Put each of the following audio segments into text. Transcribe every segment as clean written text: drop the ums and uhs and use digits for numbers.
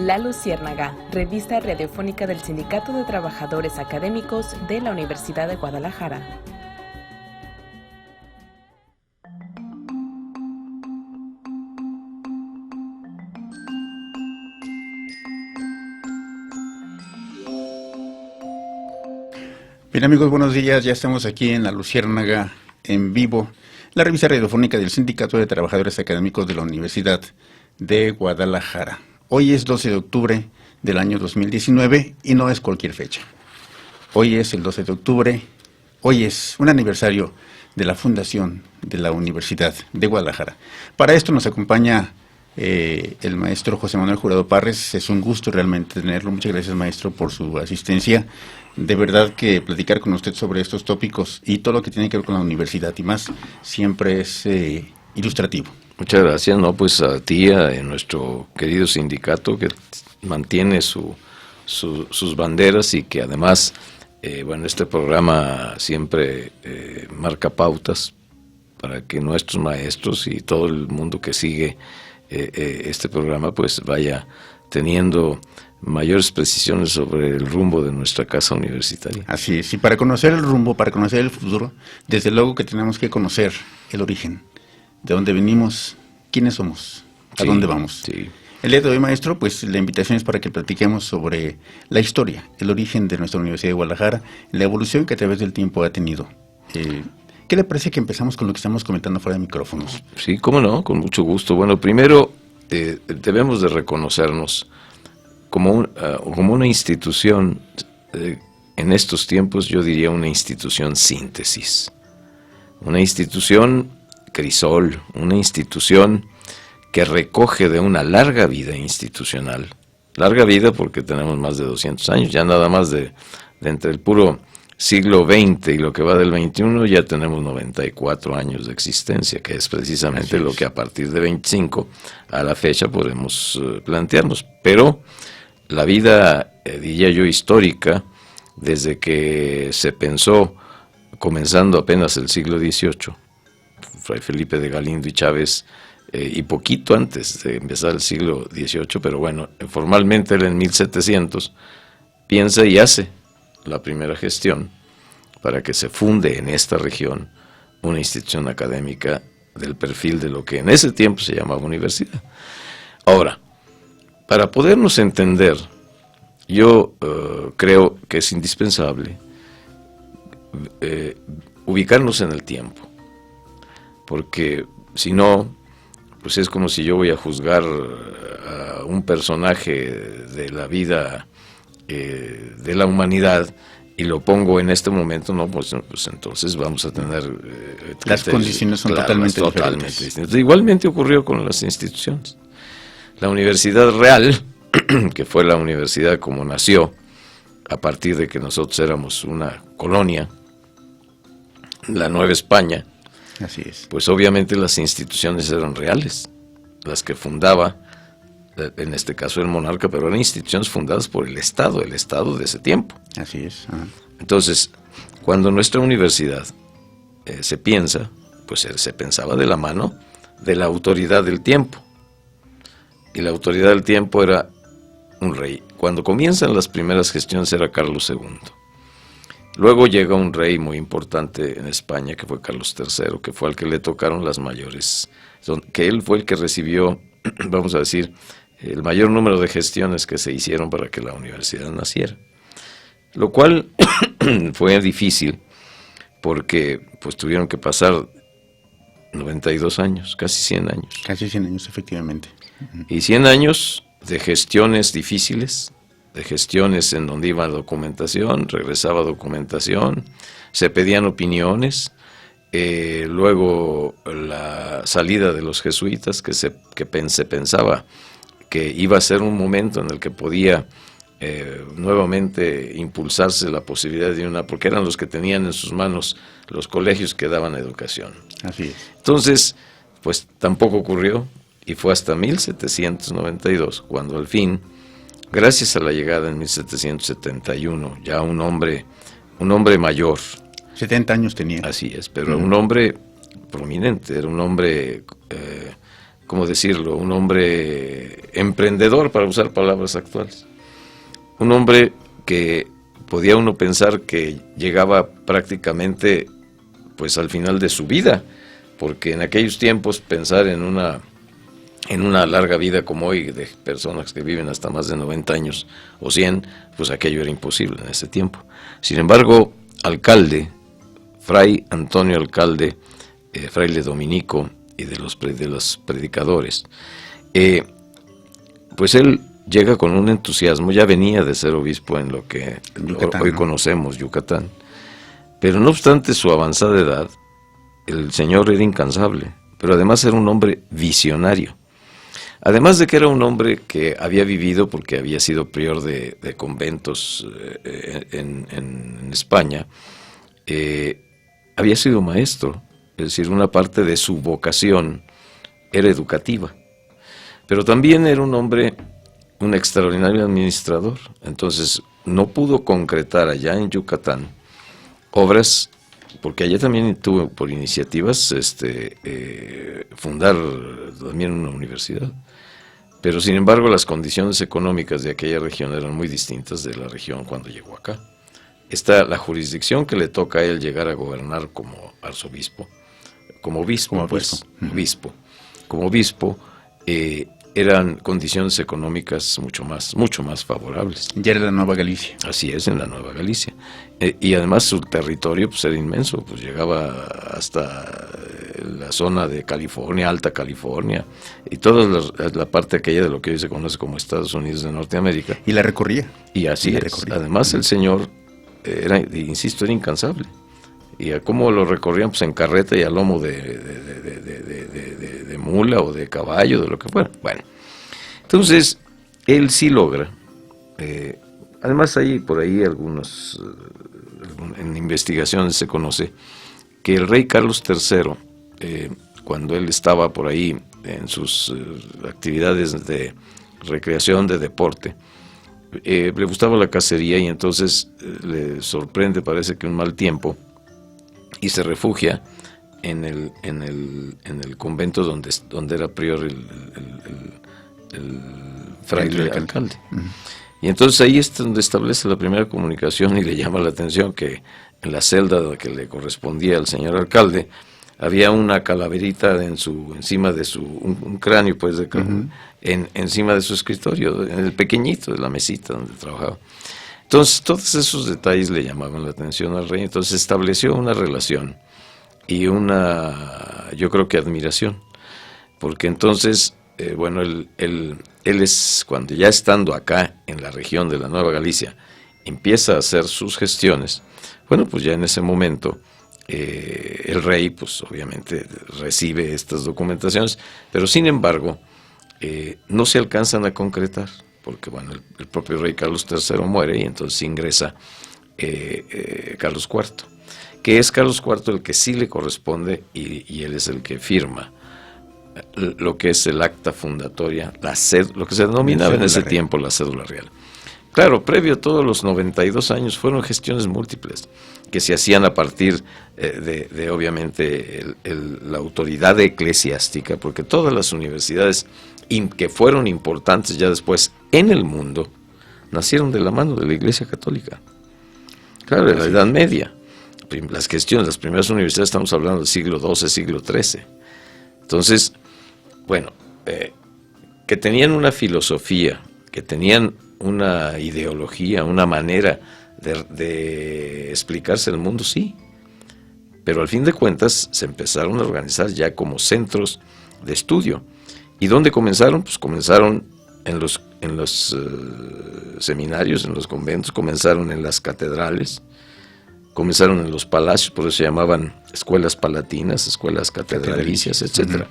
La Luciérnaga, revista radiofónica del Sindicato de Trabajadores Académicos de la Universidad de Guadalajara. Bien, amigos, buenos días. Ya estamos aquí en La Luciérnaga en vivo, la revista radiofónica del Sindicato de Trabajadores Académicos de la Universidad de Guadalajara. Hoy es 12 de octubre del año 2019 y no es cualquier fecha. Hoy es el 12 de octubre, hoy es un aniversario de la fundación de la Universidad de Guadalajara. Para esto nos acompaña el maestro José Manuel Jurado Parres. Es un gusto realmente tenerlo. Muchas gracias, maestro, por su asistencia. De verdad que platicar con usted sobre estos tópicos y todo lo que tiene que ver con la universidad y más siempre es ilustrativo. Muchas gracias, no, pues a ti, a nuestro querido sindicato que mantiene sus banderas y que además, este programa siempre marca pautas para que nuestros maestros y todo el mundo que sigue este programa pues vaya teniendo mayores precisiones sobre el rumbo de nuestra casa universitaria. Así es, y para conocer el rumbo, para conocer el futuro, desde luego que tenemos que conocer el origen, de dónde venimos, quiénes somos, a dónde vamos. Sí. El día de hoy, maestro, pues la invitación es para que platiquemos sobre la historia, el origen de nuestra Universidad de Guadalajara, la evolución que a través del tiempo ha tenido. ¿Qué le parece que empezamos con lo que estamos comentando fuera de micrófonos? Sí, cómo no, con mucho gusto. Bueno, primero debemos de reconocernos como una institución, en estos tiempos yo diría una institución síntesis, una institución crisol, una institución que recoge de una larga vida institucional, larga vida porque tenemos más de 200 años, ya nada más de entre el puro siglo XX y lo que va del XXI ya tenemos 94 años de existencia, que es precisamente lo que a partir de 25 a la fecha podemos plantearnos, pero la vida, diría yo, histórica, desde que se pensó, comenzando apenas el siglo XVIII, Fray Felipe de Galindo y Chávez, y poquito antes de empezar el siglo XVIII, pero bueno, formalmente él en 1700 piensa y hace la primera gestión para que se funde en esta región una institución académica del perfil de lo que en ese tiempo se llamaba universidad. Ahora, para podernos entender, yo creo que es indispensable ubicarnos en el tiempo, porque si no, pues es como si yo voy a juzgar a un personaje de la vida de la humanidad y lo pongo en este momento, no, pues entonces vamos a tener las condiciones son totalmente diferentes. Igualmente ocurrió con las instituciones. La Universidad Real, que fue la universidad como nació, a partir de que nosotros éramos una colonia, la Nueva España, así es. Pues obviamente las instituciones eran reales, las que fundaba, en este caso el monarca, pero eran instituciones fundadas por el Estado de ese tiempo. Así es. Entonces, cuando nuestra universidad se piensa, pues se pensaba de la mano de la autoridad del tiempo. Y la autoridad del tiempo era un rey. Cuando comienzan las primeras gestiones era Carlos II. Luego llega un rey muy importante en España, que fue Carlos III, que fue al que le tocaron las mayores, que él fue el que recibió, vamos a decir, el mayor número de gestiones que se hicieron para que la universidad naciera. Lo cual fue difícil, porque pues tuvieron que pasar 92 años, casi 100 años. Casi 100 años, efectivamente. Y 100 años de gestiones difíciles, de gestiones en donde iba documentación, regresaba documentación, se pedían opiniones, luego la salida de los jesuitas, que se pensaba que iba a ser un momento en el que podía nuevamente impulsarse la posibilidad de porque eran los que tenían en sus manos los colegios que daban educación. Así es. Entonces, pues tampoco ocurrió, y fue hasta 1792, cuando al fin, gracias a la llegada en 1771, ya un hombre mayor. 70 años tenía. Así es, pero un hombre prominente, era un hombre ¿cómo decirlo?, un hombre emprendedor, para usar palabras actuales. Un hombre que podía uno pensar que llegaba prácticamente pues al final de su vida, porque en aquellos tiempos pensar en una larga vida como hoy, de personas que viven hasta más de 90 años o 100, pues aquello era imposible en ese tiempo. Sin embargo, Alcalde, Fray Antonio Alcalde, fraile dominico y de los predicadores, pues él llega con un entusiasmo, ya venía de ser obispo en lo que Yucatán, hoy conocemos, Yucatán, pero no obstante su avanzada edad, el señor era incansable, pero además era un hombre visionario. Además de que era un hombre que había vivido, porque había sido prior de conventos en España, había sido maestro, es decir, una parte de su vocación era educativa. Pero también era un hombre, un extraordinario administrador. Entonces no pudo concretar allá en Yucatán obras, porque allá también tuvo por iniciativas fundar también una universidad. Pero sin embargo las condiciones económicas de aquella región eran muy distintas de la región cuando llegó acá. La jurisdicción que le toca a él llegar a gobernar como arzobispo, como obispo, eran condiciones económicas mucho más favorables. Ya era la Nueva Galicia. Así es, en la Nueva Galicia. Y además su territorio pues era inmenso, pues llegaba hasta la zona de California, Alta California, y toda la parte aquella de lo que hoy se conoce como Estados Unidos de Norteamérica. Y la recorría. Y así es. Además el señor era incansable. Y a cómo lo recorrían, pues en carreta y a lomo de mula o de caballo, de lo que fuera. Bueno, entonces él sí logra. Además hay por ahí algunos, en investigaciones se conoce que el rey Carlos III, cuando él estaba por ahí en sus actividades de recreación, de deporte, le gustaba la cacería y entonces le sorprende, parece que un mal tiempo, y se refugia en el convento donde era prior el fraile alcalde. Y entonces ahí es donde establece la primera comunicación y le llama la atención que en la celda que le correspondía al señor alcalde había una calaverita encima de un cráneo, pues, encima de su escritorio, en el pequeñito de la mesita donde trabajaba. Entonces, todos esos detalles le llamaban la atención al rey. Entonces, estableció una relación y yo creo que admiración. Porque entonces, bueno, él es, cuando ya estando acá en la región de la Nueva Galicia, empieza a hacer sus gestiones. Bueno, pues ya en ese momento, el rey, pues obviamente recibe estas documentaciones, pero sin embargo, no se alcanzan a concretar. Porque bueno, el propio rey Carlos III muere y entonces ingresa Carlos IV, que es Carlos IV el que sí le corresponde y él es el que firma lo que es el acta fundatoria, lo que se denominaba en ese tiempo la cédula real. Claro, previo a todos los 92 años fueron gestiones múltiples que se hacían a partir de obviamente la autoridad eclesiástica, porque todas las universidades que fueron importantes ya después en el mundo, nacieron de la mano de la Iglesia Católica. Claro, en la Edad Media, las primeras universidades, estamos hablando del siglo XII, siglo XIII. Entonces, bueno, que tenían una filosofía, que tenían una ideología, una manera de explicarse el mundo, sí. Pero al fin de cuentas se empezaron a organizar ya como centros de estudio. ¿Y dónde comenzaron? Pues comenzaron en los seminarios, en los conventos, comenzaron en las catedrales, comenzaron en los palacios, por eso se llamaban escuelas palatinas, escuelas catedralicias, etc.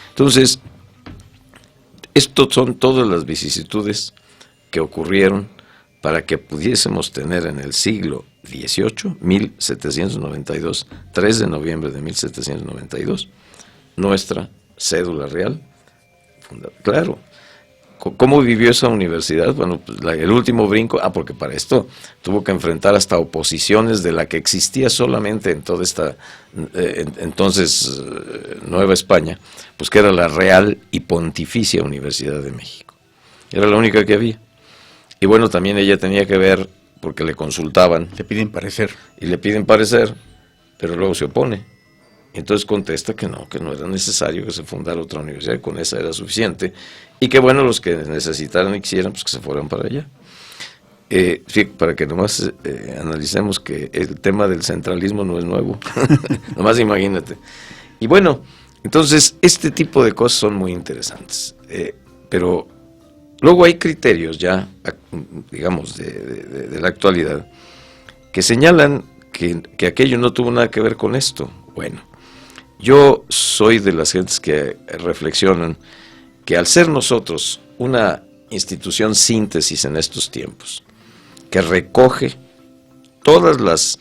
Entonces, estos son todas las vicisitudes que ocurrieron para que pudiésemos tener en el siglo XVIII, 1792, 3 de noviembre de 1792, nuestra cédula real. Claro, ¿Cómo vivió esa universidad? Bueno, pues el último brinco, porque para esto tuvo que enfrentar hasta oposiciones de la que existía solamente en toda esta entonces Nueva España, pues que era la Real y Pontificia Universidad de México. Era la única que había. Y bueno, también ella tenía que ver, porque le consultaban. Le piden parecer. Y le piden parecer, pero luego se opone. Entonces contesta que no era necesario que se fundara otra universidad, y con esa era suficiente, y que bueno, los que necesitaran y quisieran, pues que se fueran para allá. Sí, para que nomás analicemos que el tema del centralismo no es nuevo, nomás imagínate. Y bueno, entonces este tipo de cosas son muy interesantes, pero luego hay criterios ya, digamos, de la actualidad, que señalan que aquello no tuvo nada que ver con esto. Bueno, yo soy de las gentes que reflexionan que al ser nosotros una institución síntesis en estos tiempos, que recoge todas las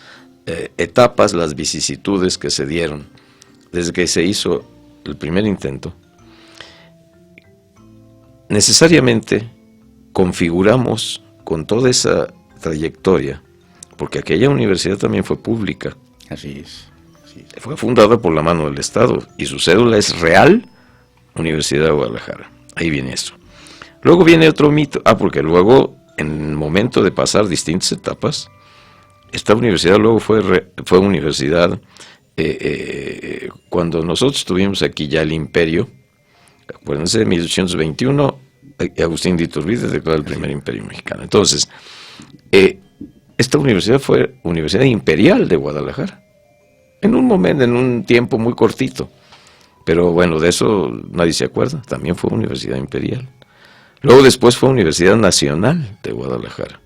etapas, las vicisitudes que se dieron desde que se hizo el primer intento, necesariamente configuramos con toda esa trayectoria, porque aquella universidad también fue pública. Así es. Fue fundada por la mano del Estado y su cédula es Real Universidad de Guadalajara. Ahí viene eso. Luego viene otro mito. Porque luego, en el momento de pasar distintas etapas, esta universidad luego fue universidad. Cuando nosotros tuvimos aquí ya el imperio, acuérdense, en 1821, Agustín de Iturbide declaró el primer imperio mexicano. Entonces, esta universidad fue Universidad Imperial de Guadalajara. En un momento, en un tiempo muy cortito. Pero bueno, de eso nadie se acuerda. También fue Universidad Imperial. Luego después fue Universidad Nacional de Guadalajara.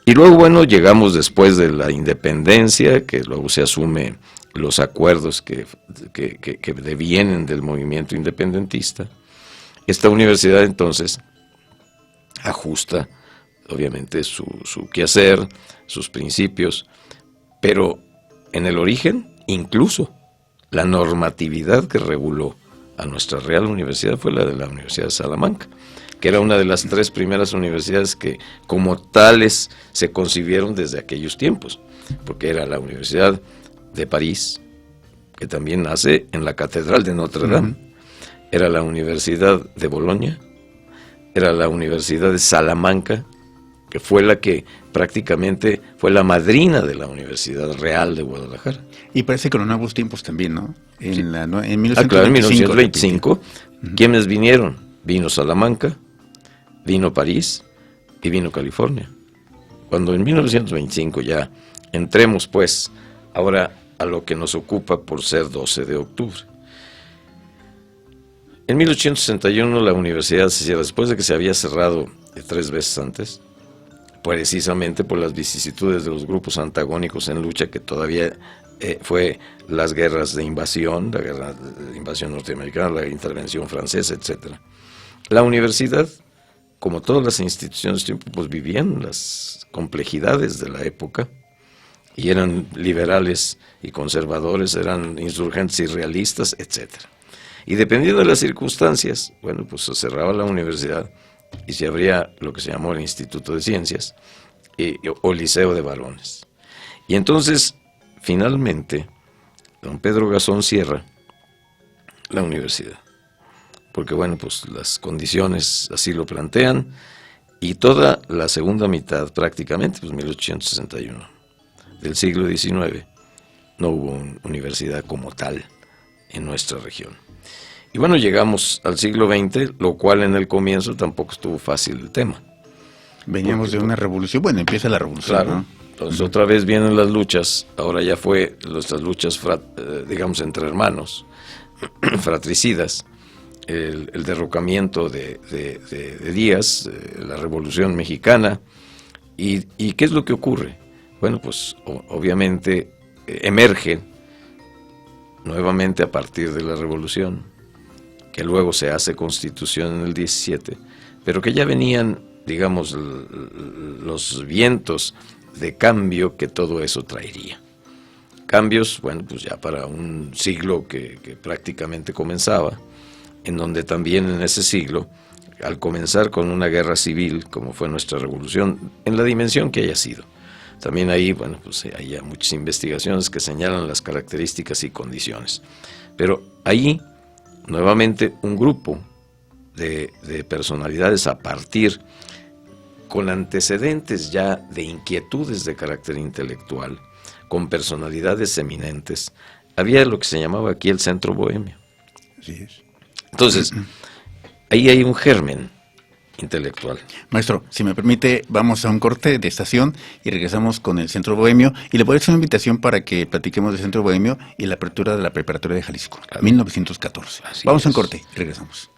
Y luego, bueno, llegamos después de la independencia, que luego se asume los acuerdos que devienen del movimiento independentista. Esta universidad entonces ajusta, obviamente, su quehacer, sus principios, pero en el origen, incluso, la normatividad que reguló a nuestra Real Universidad fue la de la Universidad de Salamanca, que era una de las 3 primeras universidades que como tales se concibieron desde aquellos tiempos, porque era la Universidad de París, que también nace en la Catedral de Notre Dame, era la Universidad de Bolonia, era la Universidad de Salamanca, que fue la que prácticamente fue la madrina de la Universidad Real de Guadalajara. Y parece que en los nuevos tiempos también, ¿no? En 1925. Claro, en 1925, ¿quiénes vinieron? Vino Salamanca, vino París y vino California. Cuando en 1925 ya entremos, pues, ahora a lo que nos ocupa por ser 12 de octubre. En 1861 la universidad se cierra, después de que se había cerrado 3 veces antes, precisamente por las vicisitudes de los grupos antagónicos en lucha, que todavía fue las guerras de invasión, la guerra de invasión norteamericana, la intervención francesa, etc. La universidad, como todas las instituciones de tiempo, pues vivían las complejidades de la época, y eran liberales y conservadores, eran insurgentes y realistas, etc. Y dependiendo de las circunstancias, bueno, pues se cerraba la universidad y se abría lo que se llamó el Instituto de Ciencias o Liceo de Varones. Y entonces, finalmente, don Pedro Gasón cierra la universidad, porque bueno, pues las condiciones así lo plantean, y toda la segunda mitad, prácticamente, pues 1861, del siglo XIX, no hubo una universidad como tal en nuestra región. Y bueno, llegamos al siglo XX, lo cual en el comienzo tampoco estuvo fácil el tema. Veníamos de una revolución, bueno, empieza la revolución, claro, ¿no? Entonces otra vez vienen las luchas, ahora ya fue nuestras luchas, digamos, entre hermanos, fratricidas, el derrocamiento de Díaz, la Revolución Mexicana, y ¿qué es lo que ocurre? Bueno, pues obviamente emerge nuevamente a partir de la Revolución, que luego se hace Constitución en el 17, pero que ya venían, digamos, los vientos de cambio que todo eso traería. Cambios, bueno, pues ya para un siglo que prácticamente comenzaba, en donde también en ese siglo al comenzar con una guerra civil, como fue nuestra revolución, en la dimensión que haya sido. También ahí, bueno, pues hay muchas investigaciones que señalan las características y condiciones. Pero ahí, nuevamente, un grupo de personalidades a partir, con antecedentes ya de inquietudes de carácter intelectual, con personalidades eminentes, había lo que se llamaba aquí el Centro Bohemio. Así es. Entonces, ahí hay un germen intelectual. Maestro, si me permite, vamos a un corte de estación y regresamos con el Centro Bohemio, y le voy a hacer una invitación para que platiquemos del Centro Bohemio y la apertura de la Preparatoria de Jalisco, 1914. Vamos a un corte y regresamos.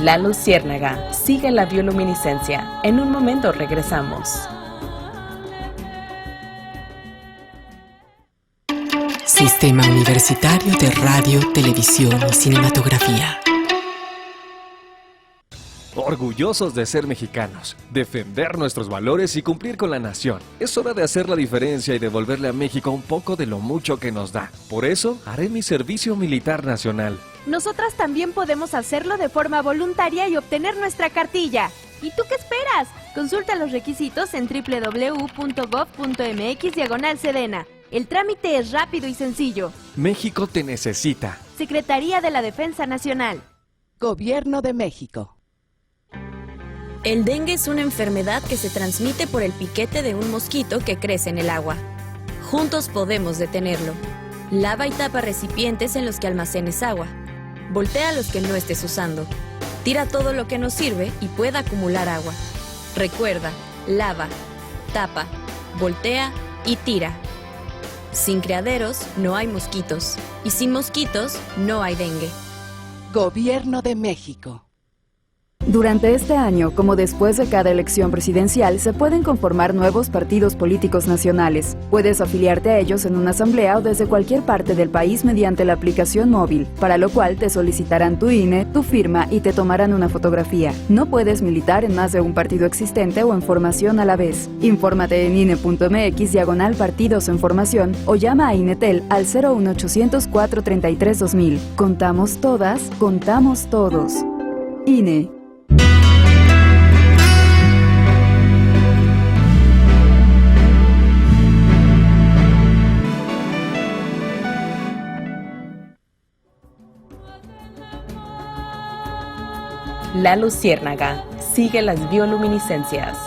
La Luciérnaga, sigue la bioluminiscencia. En un momento regresamos. Sistema Universitario de Radio, Televisión y Cinematografía. Orgullosos de ser mexicanos, defender nuestros valores y cumplir con la nación. Es hora de hacer la diferencia y devolverle a México un poco de lo mucho que nos da. Por eso, haré mi servicio militar nacional. Nosotras también podemos hacerlo de forma voluntaria y obtener nuestra cartilla. ¿Y tú qué esperas? Consulta los requisitos en www.gov.mx/Sedena. El trámite es rápido y sencillo. México te necesita. Secretaría de la Defensa Nacional. Gobierno de México. El dengue es una enfermedad que se transmite por el piquete de un mosquito que crece en el agua. Juntos podemos detenerlo. Lava y tapa recipientes en los que almacenes agua. Voltea los que no estés usando. Tira todo lo que no sirve y pueda acumular agua. Recuerda, lava, tapa, voltea y tira. Sin criaderos no hay mosquitos. Y sin mosquitos no hay dengue. Gobierno de México. Durante este año, como después de cada elección presidencial, se pueden conformar nuevos partidos políticos nacionales. Puedes afiliarte a ellos en una asamblea o desde cualquier parte del país mediante la aplicación móvil, para lo cual te solicitarán tu INE, tu firma y te tomarán una fotografía. No puedes militar en más de un partido existente o en formación a la vez. Infórmate en INE.mx/partidos en formación o llama a INETEL al 01800 433 2000. Contamos todas, contamos todos. INE. La Luciérnaga, sigue las bioluminiscencias.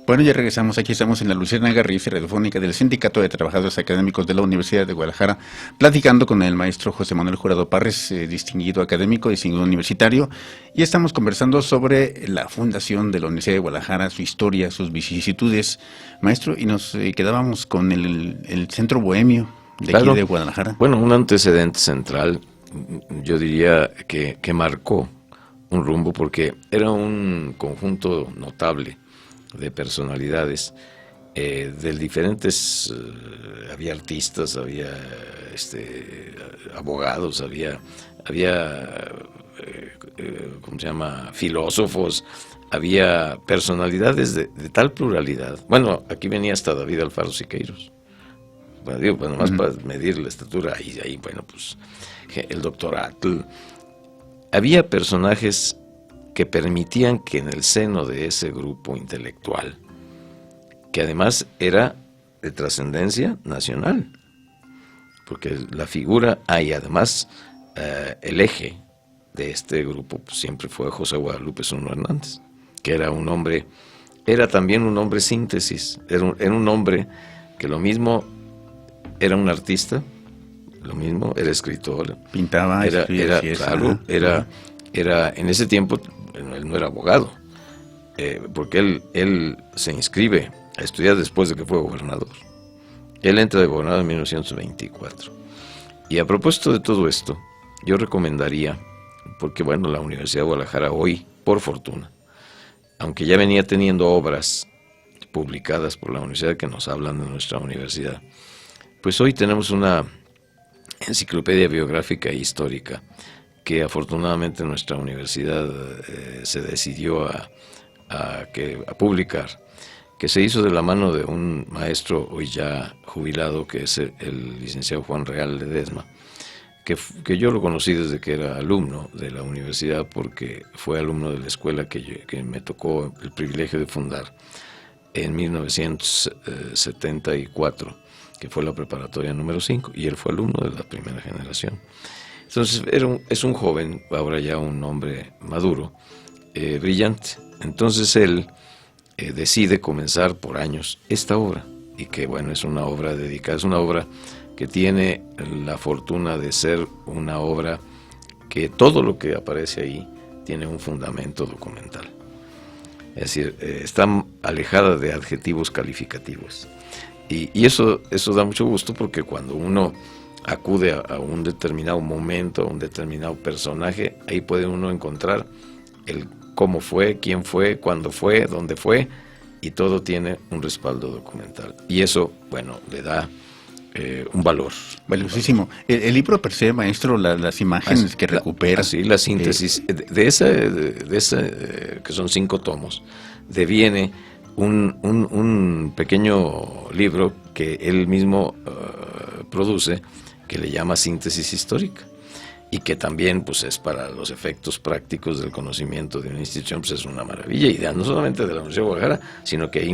Bueno, ya regresamos. Aquí estamos en la Luciérnaga, revista radiofónica del Sindicato de Trabajadores Académicos de la Universidad de Guadalajara, platicando con el maestro José Manuel Jurado Parres, distinguido académico, distinguido universitario, y estamos conversando sobre la fundación de la Universidad de Guadalajara, su historia, sus vicisitudes, maestro, y nos quedábamos con el Centro Bohemio de aquí de Guadalajara. Bueno, un antecedente central, yo diría que marcó un rumbo, porque era un conjunto notable de personalidades de diferentes, había artistas, había abogados, había ¿cómo se llama?, filósofos, había personalidades de tal pluralidad. Bueno, aquí venía hasta David Alfaro Siqueiros. Bueno, más para medir la estatura, ahí, bueno, pues el doctor Atl. Había personajes que permitían que en el seno de ese grupo intelectual, que además era de trascendencia nacional, porque la figura hay además el eje de este grupo pues, siempre fue José Guadalupe Zuno Hernández, que era un hombre, era también un hombre síntesis, era un hombre que lo mismo era un artista, lo mismo era escritor, pintaba, escribía, claro, era en ese tiempo él no era abogado, porque él se inscribe a estudiar después de que fue gobernador. Él entra de gobernador en 1924. Y a propósito de todo esto, yo recomendaría, porque bueno, la Universidad de Guadalajara hoy, por fortuna, aunque ya venía teniendo obras publicadas por la universidad que nos hablan de nuestra universidad, pues hoy tenemos una enciclopedia biográfica e histórica que afortunadamente nuestra universidad se decidió a publicar, que se hizo de la mano de un maestro hoy ya jubilado, que es el licenciado Juan Real Ledesma, que yo lo conocí desde que era alumno de la universidad, porque fue alumno de la escuela que me tocó el privilegio de fundar en 1974, que fue la preparatoria número 5, y él fue alumno de la primera generación. Entonces es un joven, ahora ya un hombre maduro, brillante. Entonces él decide comenzar por años esta obra, y que bueno, es una obra dedicada, es una obra que tiene la fortuna de ser una obra que todo lo que aparece ahí tiene un fundamento documental. Es decir, está alejada de adjetivos calificativos. Y eso da mucho gusto, porque cuando uno acude a un determinado momento, a un determinado personaje, ahí puede uno encontrar el cómo fue, quién fue, cuándo fue, dónde fue, y todo tiene un respaldo documental. Y eso, bueno, le da un valor. Valiosísimo. El libro per se, maestro, las imágenes que recupera. Así, la síntesis de ese que son 5 tomos, deviene un pequeño libro que él mismo produce, que le llama Síntesis Histórica, y que también pues es para los efectos prácticos del conocimiento de una institución, pues es una maravilla, y no solamente de la Universidad de Guadalajara, sino que ahí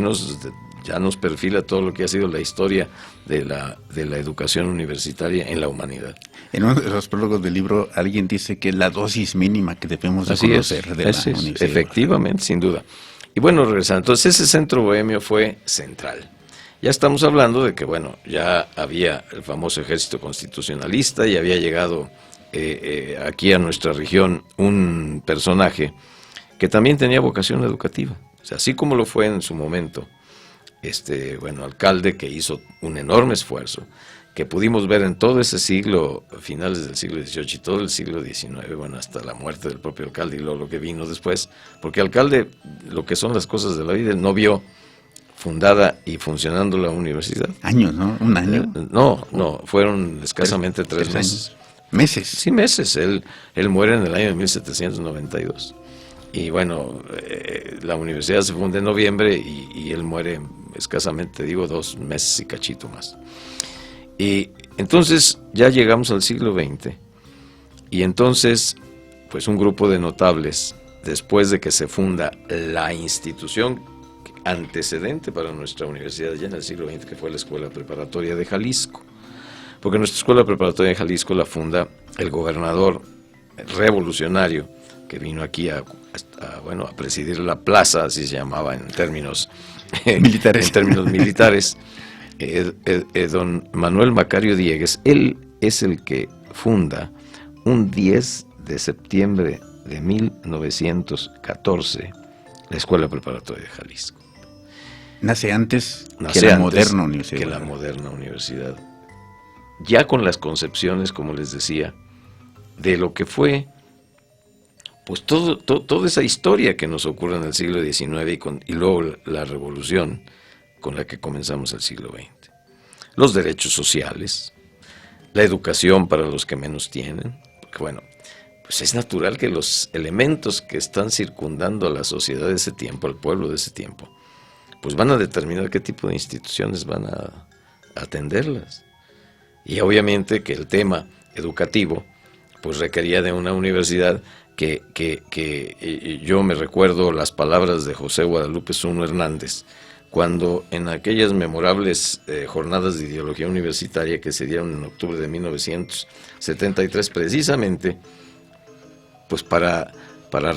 ya nos perfila todo lo que ha sido la historia de la educación universitaria en la humanidad. En uno de los prólogos del libro alguien dice que es la dosis mínima que debemos de conocer de la universidad. Efectivamente, sin duda. Y bueno, regresando, entonces ese centro bohemio fue central. Ya estamos hablando de que, bueno, ya había el famoso ejército constitucionalista, y había llegado aquí a nuestra región un personaje que también tenía vocación educativa. O sea, así como lo fue en su momento, alcalde que hizo un enorme esfuerzo, que pudimos ver en todo ese siglo, finales del siglo XVIII y todo el siglo XIX, bueno, hasta la muerte del propio alcalde y lo que vino después, porque alcalde, lo que son las cosas de la vida, no vio fundada y funcionando la universidad. Años, ¿no? ¿Un año? No, fueron escasamente 3 meses. ¿Meses? Sí, meses. Él muere en el año de 1792. Y bueno, la universidad se funda en noviembre y él muere escasamente, 2 meses y cachito más. Y entonces ya llegamos al siglo XX, y entonces pues un grupo de notables, después de que se funda la institución antecedente para nuestra universidad ya en el siglo XX, que fue la Escuela Preparatoria de Jalisco, porque nuestra Escuela Preparatoria de Jalisco la funda el gobernador revolucionario que vino aquí a presidir la plaza, así se llamaba en términos militares, don Manuel Macario Diegues. Él es el que funda un 10 de septiembre de 1914 la Escuela Preparatoria de Jalisco. Nace antes que la moderna universidad. Ya con las concepciones, como les decía, de lo que fue pues toda esa historia que nos ocurre en el siglo XIX y luego la revolución con la que comenzamos el siglo XX. Los derechos sociales, la educación para los que menos tienen, porque bueno, pues es natural que los elementos que están circundando a la sociedad de ese tiempo, al pueblo de ese tiempo, pues van a determinar qué tipo de instituciones van a atenderlas. Y obviamente que el tema educativo pues requería de una universidad que yo me recuerdo las palabras de José Guadalupe Zuno Hernández, cuando en aquellas memorables jornadas de ideología universitaria que se dieron en octubre de 1973, precisamente pues para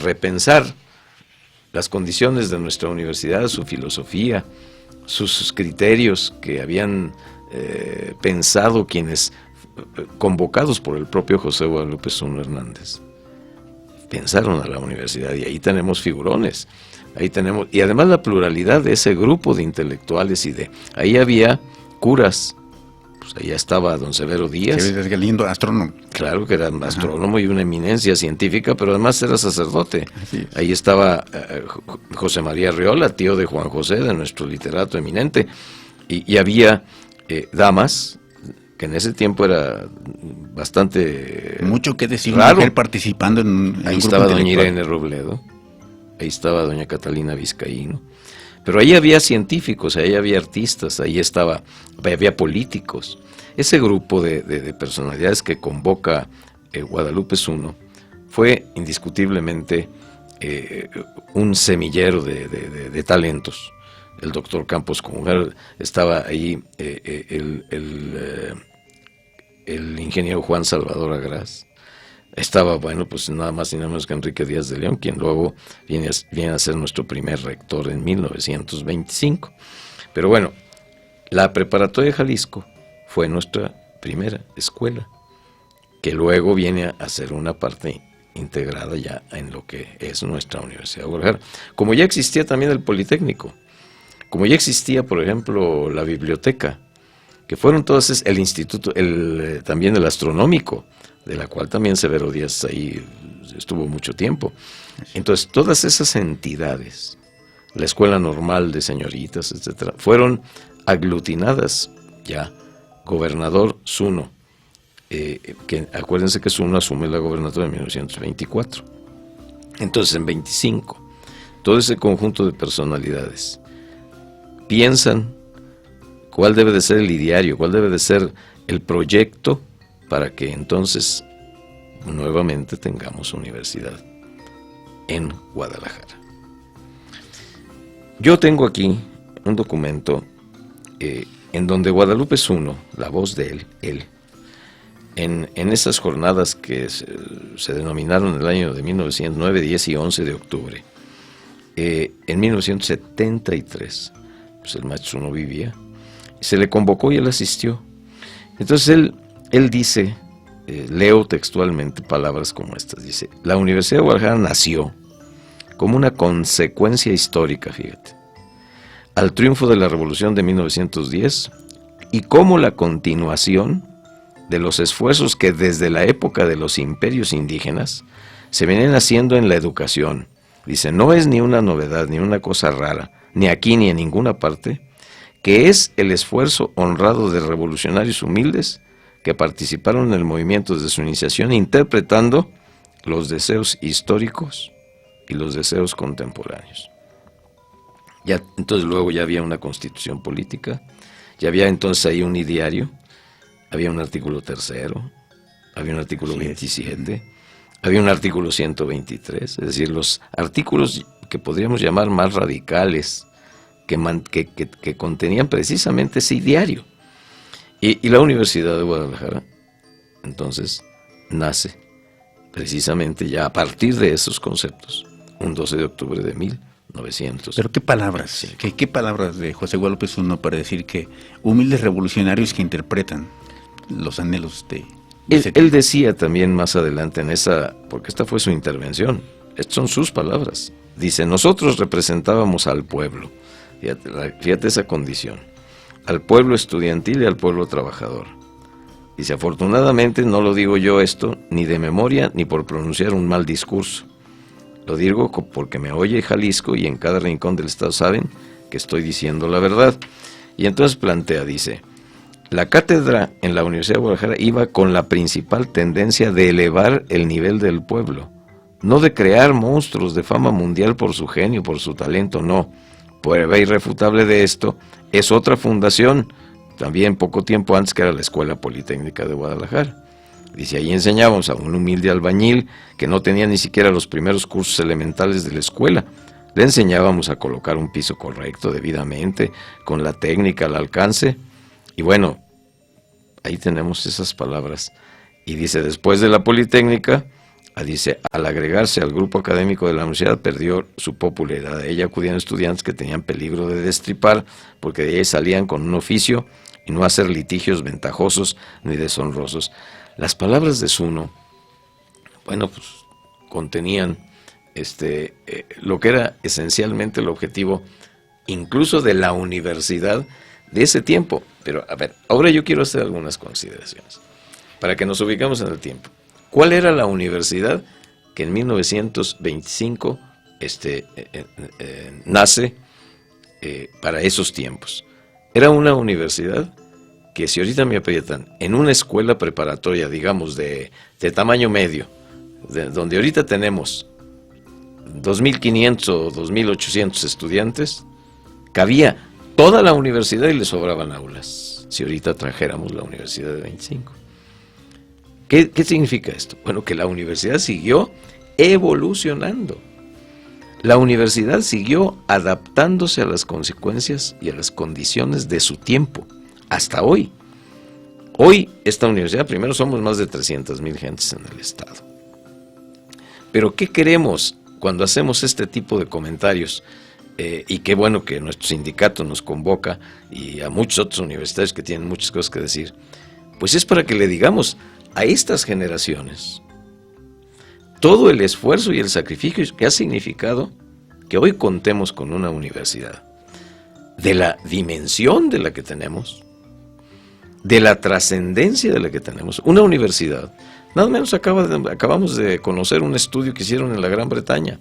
repensar las condiciones de nuestra universidad, su filosofía, sus criterios que habían pensado quienes, convocados por el propio José Guadalupe Zuno Hernández, pensaron a la universidad, y ahí tenemos figurones, ahí tenemos, y además la pluralidad de ese grupo de intelectuales, ahí había curas, pues allá estaba don Severo Díaz. Severo Galindo, astrónomo. Claro que era astrónomo y una eminencia científica, pero además era sacerdote. Ahí estaba José María Arriola, tío de Juan José, de nuestro literato eminente, y había damas, que en ese tiempo era bastante mucho que decir, raro. Una mujer participando en ahí estaba doña Irene Robledo, ahí estaba doña Catalina Vizcaíno, pero ahí había científicos, ahí había artistas, ahí había políticos. Ese grupo de personalidades que convoca Guadalupe Zuno fue indiscutiblemente un semillero de talentos. El doctor Campos Congal, estaba ahí el ingeniero Juan Salvador Agraz, estaba, bueno, pues nada más y nada menos que Enrique Díaz de León, quien luego viene a ser nuestro primer rector en 1925. Pero bueno, la Preparatoria de Jalisco fue nuestra primera escuela, que luego viene a ser una parte integrada ya en lo que es nuestra Universidad de Guadalajara. Como ya existía también el Politécnico, como ya existía, por ejemplo, la biblioteca, que fueron todas, el instituto, también el astronómico, de la cual también Severo Díaz ahí estuvo mucho tiempo. Entonces, todas esas entidades, la Escuela Normal de Señoritas, etcétera, fueron aglutinadas ya. Gobernador Zuno, que acuérdense que Zuno asume la gobernatura en 1924. Entonces, en 25, todo ese conjunto de personalidades piensan cuál debe de ser el ideario, cuál debe de ser el proyecto para que entonces nuevamente tengamos universidad en Guadalajara. Yo tengo aquí un documento en donde Guadalupe Zuno, la voz de él, en esas jornadas que se denominaron en el año de 1909, 10 y 11 de octubre, en 1973, pues el maestro Zuno vivía, se le convocó y él asistió. Entonces él dice, leo textualmente palabras como estas, dice: la Universidad de Guadalajara nació como una consecuencia histórica, fíjate, al triunfo de la Revolución de 1910 y como la continuación de los esfuerzos que desde la época de los imperios indígenas se venían haciendo en la educación. Dice, no es ni una novedad, ni una cosa rara, ni aquí ni en ninguna parte, que es el esfuerzo honrado de revolucionarios humildes que participaron en el movimiento desde su iniciación, interpretando los deseos históricos y los deseos contemporáneos. Ya, entonces luego ya había una constitución política, ya había entonces ahí un ideario, había un artículo 3º, había un artículo 27, había un artículo 123, es decir, los artículos que podríamos llamar más radicales, que contenían precisamente ese ideario. Y la Universidad de Guadalajara, entonces, nace precisamente ya a partir de esos conceptos, un 12 de octubre de 1900. Pero qué palabras, qué palabras de José Guadalupe Zuno para decir que humildes revolucionarios que interpretan los anhelos de él decía también más adelante en esa, porque esta fue su intervención, estas son sus palabras, dice, nosotros representábamos al pueblo, fíjate esa condición, al pueblo estudiantil y al pueblo trabajador. Dice, afortunadamente no lo digo yo esto ni de memoria ni por pronunciar un mal discurso. Lo digo porque me oye Jalisco y en cada rincón del estado saben que estoy diciendo la verdad. Y entonces plantea, dice, la cátedra en la Universidad de Guadalajara iba con la principal tendencia de elevar el nivel del pueblo, no de crear monstruos de fama mundial por su genio, por su talento, no. Prueba irrefutable de esto es otra fundación, también poco tiempo antes, que era la Escuela Politécnica de Guadalajara. Dice, ahí enseñábamos a un humilde albañil que no tenía ni siquiera los primeros cursos elementales de la escuela. Le enseñábamos a colocar un piso correcto, debidamente, con la técnica al alcance. Y bueno, ahí tenemos esas palabras. Y dice, después de la Politécnica, dice, al agregarse al grupo académico de la universidad perdió su popularidad. De ella acudían estudiantes que tenían peligro de destripar, porque de ahí salían con un oficio y no hacer litigios ventajosos ni deshonrosos. Las palabras de Zuno, bueno, pues contenían lo que era esencialmente el objetivo incluso de la universidad de ese tiempo. Pero a ver, ahora yo quiero hacer algunas consideraciones para que nos ubicamos en el tiempo. ¿Cuál era la universidad que en 1925 nace para esos tiempos? Era una universidad que, si ahorita me aprietan, en una escuela preparatoria, digamos, de tamaño medio, donde ahorita tenemos 2.500 o 2.800 estudiantes, cabía toda la universidad y le sobraban aulas, si ahorita trajéramos la universidad de 25. ¿Qué significa esto? Bueno, que la universidad siguió evolucionando. La universidad siguió adaptándose a las consecuencias y a las condiciones de su tiempo, hasta hoy. Hoy, esta universidad, primero somos más de 300,000 gentes en el estado. Pero ¿qué queremos cuando hacemos este tipo de comentarios? Y qué bueno que nuestro sindicato nos convoca, y a muchos otros universitarios que tienen muchas cosas que decir. Pues es para que le digamos a estas generaciones todo el esfuerzo y el sacrificio que ha significado que hoy contemos con una universidad de la dimensión de la que tenemos, de la trascendencia de la que tenemos. Una universidad, nada menos acabamos de conocer un estudio que hicieron en la Gran Bretaña,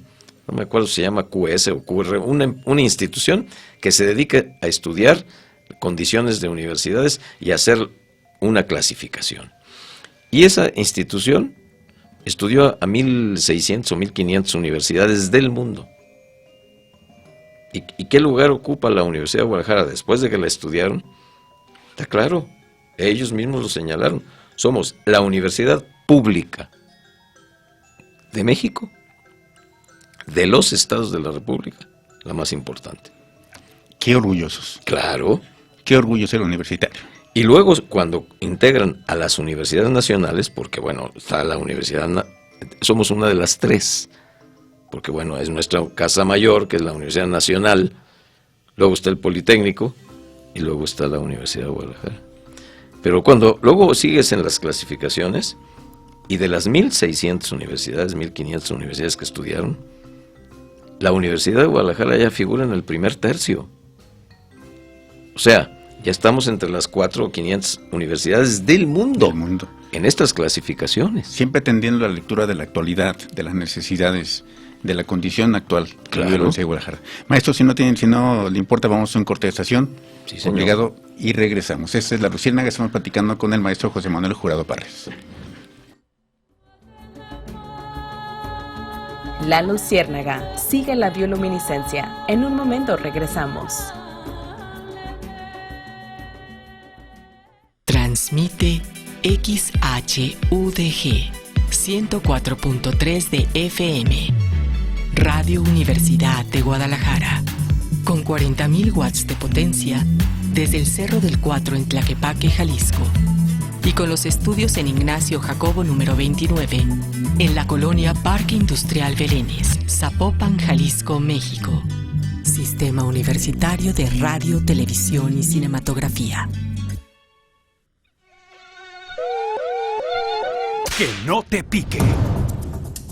no me acuerdo si se llama QS o QR, una institución que se dedica a estudiar condiciones de universidades y a hacer una clasificación. Y esa institución estudió a 1.600 o 1.500 universidades del mundo. ¿Y qué lugar ocupa la Universidad de Guadalajara después de que la estudiaron? Está claro, ellos mismos lo señalaron. Somos la universidad pública de México, de los estados de la República, la más importante. Qué orgullosos. Claro. Qué orgullo ser universitario. Y luego, cuando integran a las universidades nacionales, porque bueno, está la universidad, somos una de las tres, porque bueno, es nuestra casa mayor, que es la Universidad Nacional, luego está el Politécnico, y luego está la Universidad de Guadalajara. Pero cuando luego sigues en las clasificaciones, y de las 1.600 universidades, 1.500 universidades que estudiaron, la Universidad de Guadalajara ya figura en el primer tercio. O sea, ya estamos entre las 4 o 500 universidades del mundo en estas clasificaciones. Siempre atendiendo a la lectura de la actualidad, de las necesidades, de la condición actual que vive la Universidad de Guadalajara. Maestro, si no le importa, vamos a un corte de estación, sí, señor. Obligado, y regresamos. Esta es La Luciérnaga, estamos platicando con el maestro José Manuel Jurado Parres. La Luciérnaga, sigue la bioluminiscencia. En un momento regresamos. Transmite XHUDG 104.3 de FM. Radio Universidad de Guadalajara. Con 40.000 watts de potencia desde el Cerro del Cuatro en Tlaquepaque, Jalisco. Y con los estudios en Ignacio Jacobo número 29, en la colonia Parque Industrial Belénes, Zapopan, Jalisco, México. Sistema Universitario de Radio, Televisión y Cinematografía. Que no te pique.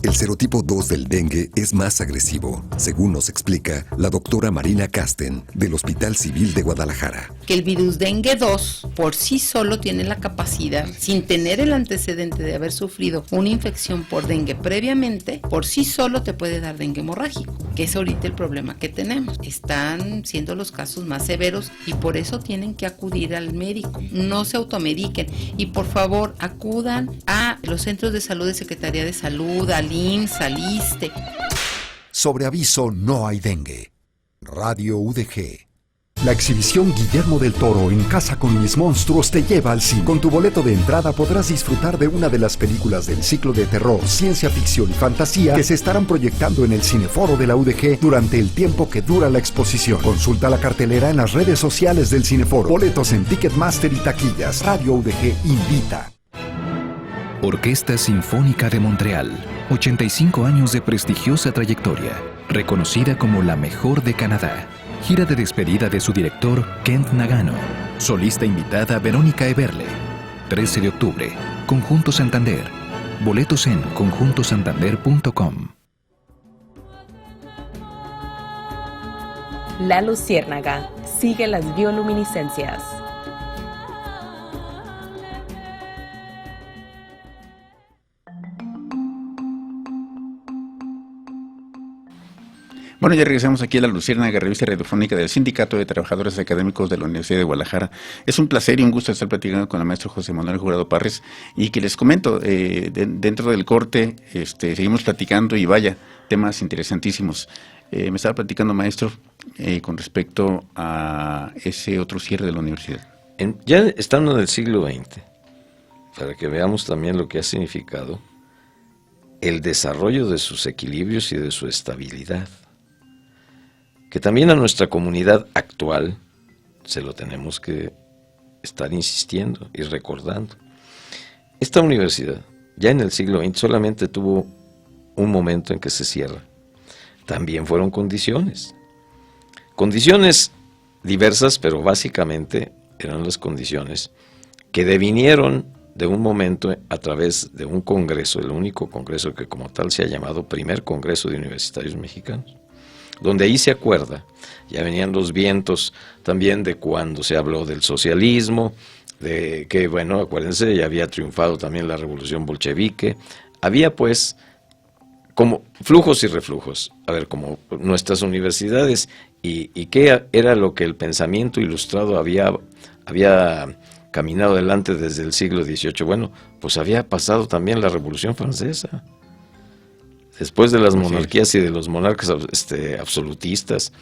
El serotipo 2 del dengue es más agresivo, según nos explica la doctora Marina Casten del Hospital Civil de Guadalajara. Que el virus dengue 2 por sí solo tiene la capacidad, sin tener el antecedente de haber sufrido una infección por dengue previamente, por sí solo te puede dar dengue hemorrágico, que es ahorita el problema que tenemos. Están siendo los casos más severos y por eso tienen que acudir al médico. No se automediquen y por favor acudan a los centros de salud de Secretaría de Salud, al IMSS, al ISSSTE. Sobre aviso no hay dengue. Radio UDG. La exhibición Guillermo del Toro en Casa con mis monstruos te lleva al cine. Con tu boleto de entrada podrás disfrutar de una de las películas del ciclo de terror, ciencia ficción y fantasía que se estarán proyectando en el Cineforo de la UDG durante el tiempo que dura la exposición. Consulta la cartelera en las redes sociales del Cineforo. Boletos en Ticketmaster y taquillas. Radio UDG invita. Orquesta Sinfónica de Montreal, 85 años de prestigiosa trayectoria, reconocida como la mejor de Canadá. Gira de despedida de su director, Kent Nagano. Solista invitada, Verónica Eberle. 13 de octubre, Conjunto Santander. Boletos en conjuntosantander.com. La Luciérnaga sigue las bioluminiscencias. Bueno, ya regresamos aquí a La Luciérnaga, revista radiofónica del Sindicato de Trabajadores Académicos de la Universidad de Guadalajara. Es un placer y un gusto estar platicando con el maestro José Manuel Jurado Parres, y que les comento, dentro del corte seguimos platicando y vaya, temas interesantísimos. Me estaba platicando, maestro, con respecto a ese otro cierre de la universidad. Ya estando en el siglo XX, para que veamos también lo que ha significado el desarrollo de sus equilibrios y de su estabilidad, que también a nuestra comunidad actual se lo tenemos que estar insistiendo y recordando. Esta universidad, ya en el siglo XX, solamente tuvo un momento en que se cierra. También fueron condiciones diversas, pero básicamente eran las condiciones que devinieron de un momento a través de un congreso, el único congreso que como tal se ha llamado Primer Congreso de Universitarios Mexicanos, donde ahí se acuerda, ya venían los vientos también de cuando se habló del socialismo, de que, bueno, acuérdense, ya había triunfado también la revolución bolchevique, había pues como flujos y reflujos, a ver, como nuestras universidades, y qué era lo que el pensamiento ilustrado había caminado adelante desde el siglo XVIII. Bueno, pues había pasado también la Revolución Francesa. Después de las monarquías y de los monarcas absolutistas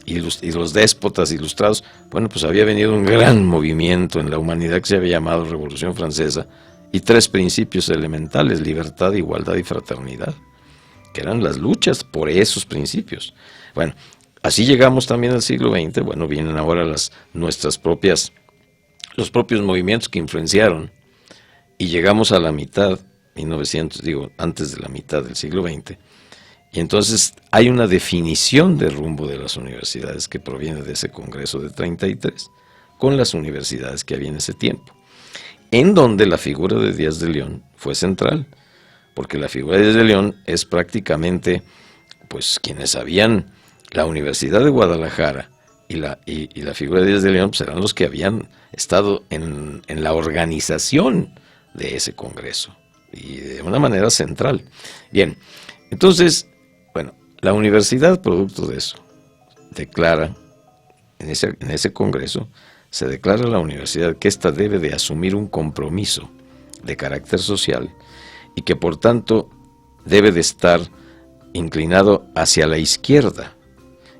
y los déspotas ilustrados, bueno, pues había venido un gran movimiento en la humanidad que se había llamado Revolución Francesa, y 3 principios elementales: libertad, igualdad y fraternidad, que eran las luchas por esos principios. Bueno, así llegamos también al siglo XX. Bueno, vienen ahora los propios movimientos que influenciaron, y llegamos a la mitad, antes de la mitad del siglo XX, y entonces hay una definición de rumbo de las universidades que proviene de ese Congreso de 33, con las universidades que había en ese tiempo, en donde la figura de Díaz de León fue central, porque la figura de Díaz de León es prácticamente, pues, quienes habían la Universidad de Guadalajara y la figura de Díaz de León, pues, eran los que habían estado en la organización de ese Congreso, y de una manera central. Bien, entonces, bueno, la universidad, producto de eso, declara, en ese Congreso, se declara a la universidad que ésta debe de asumir un compromiso de carácter social, y que por tanto debe de estar inclinado hacia la izquierda,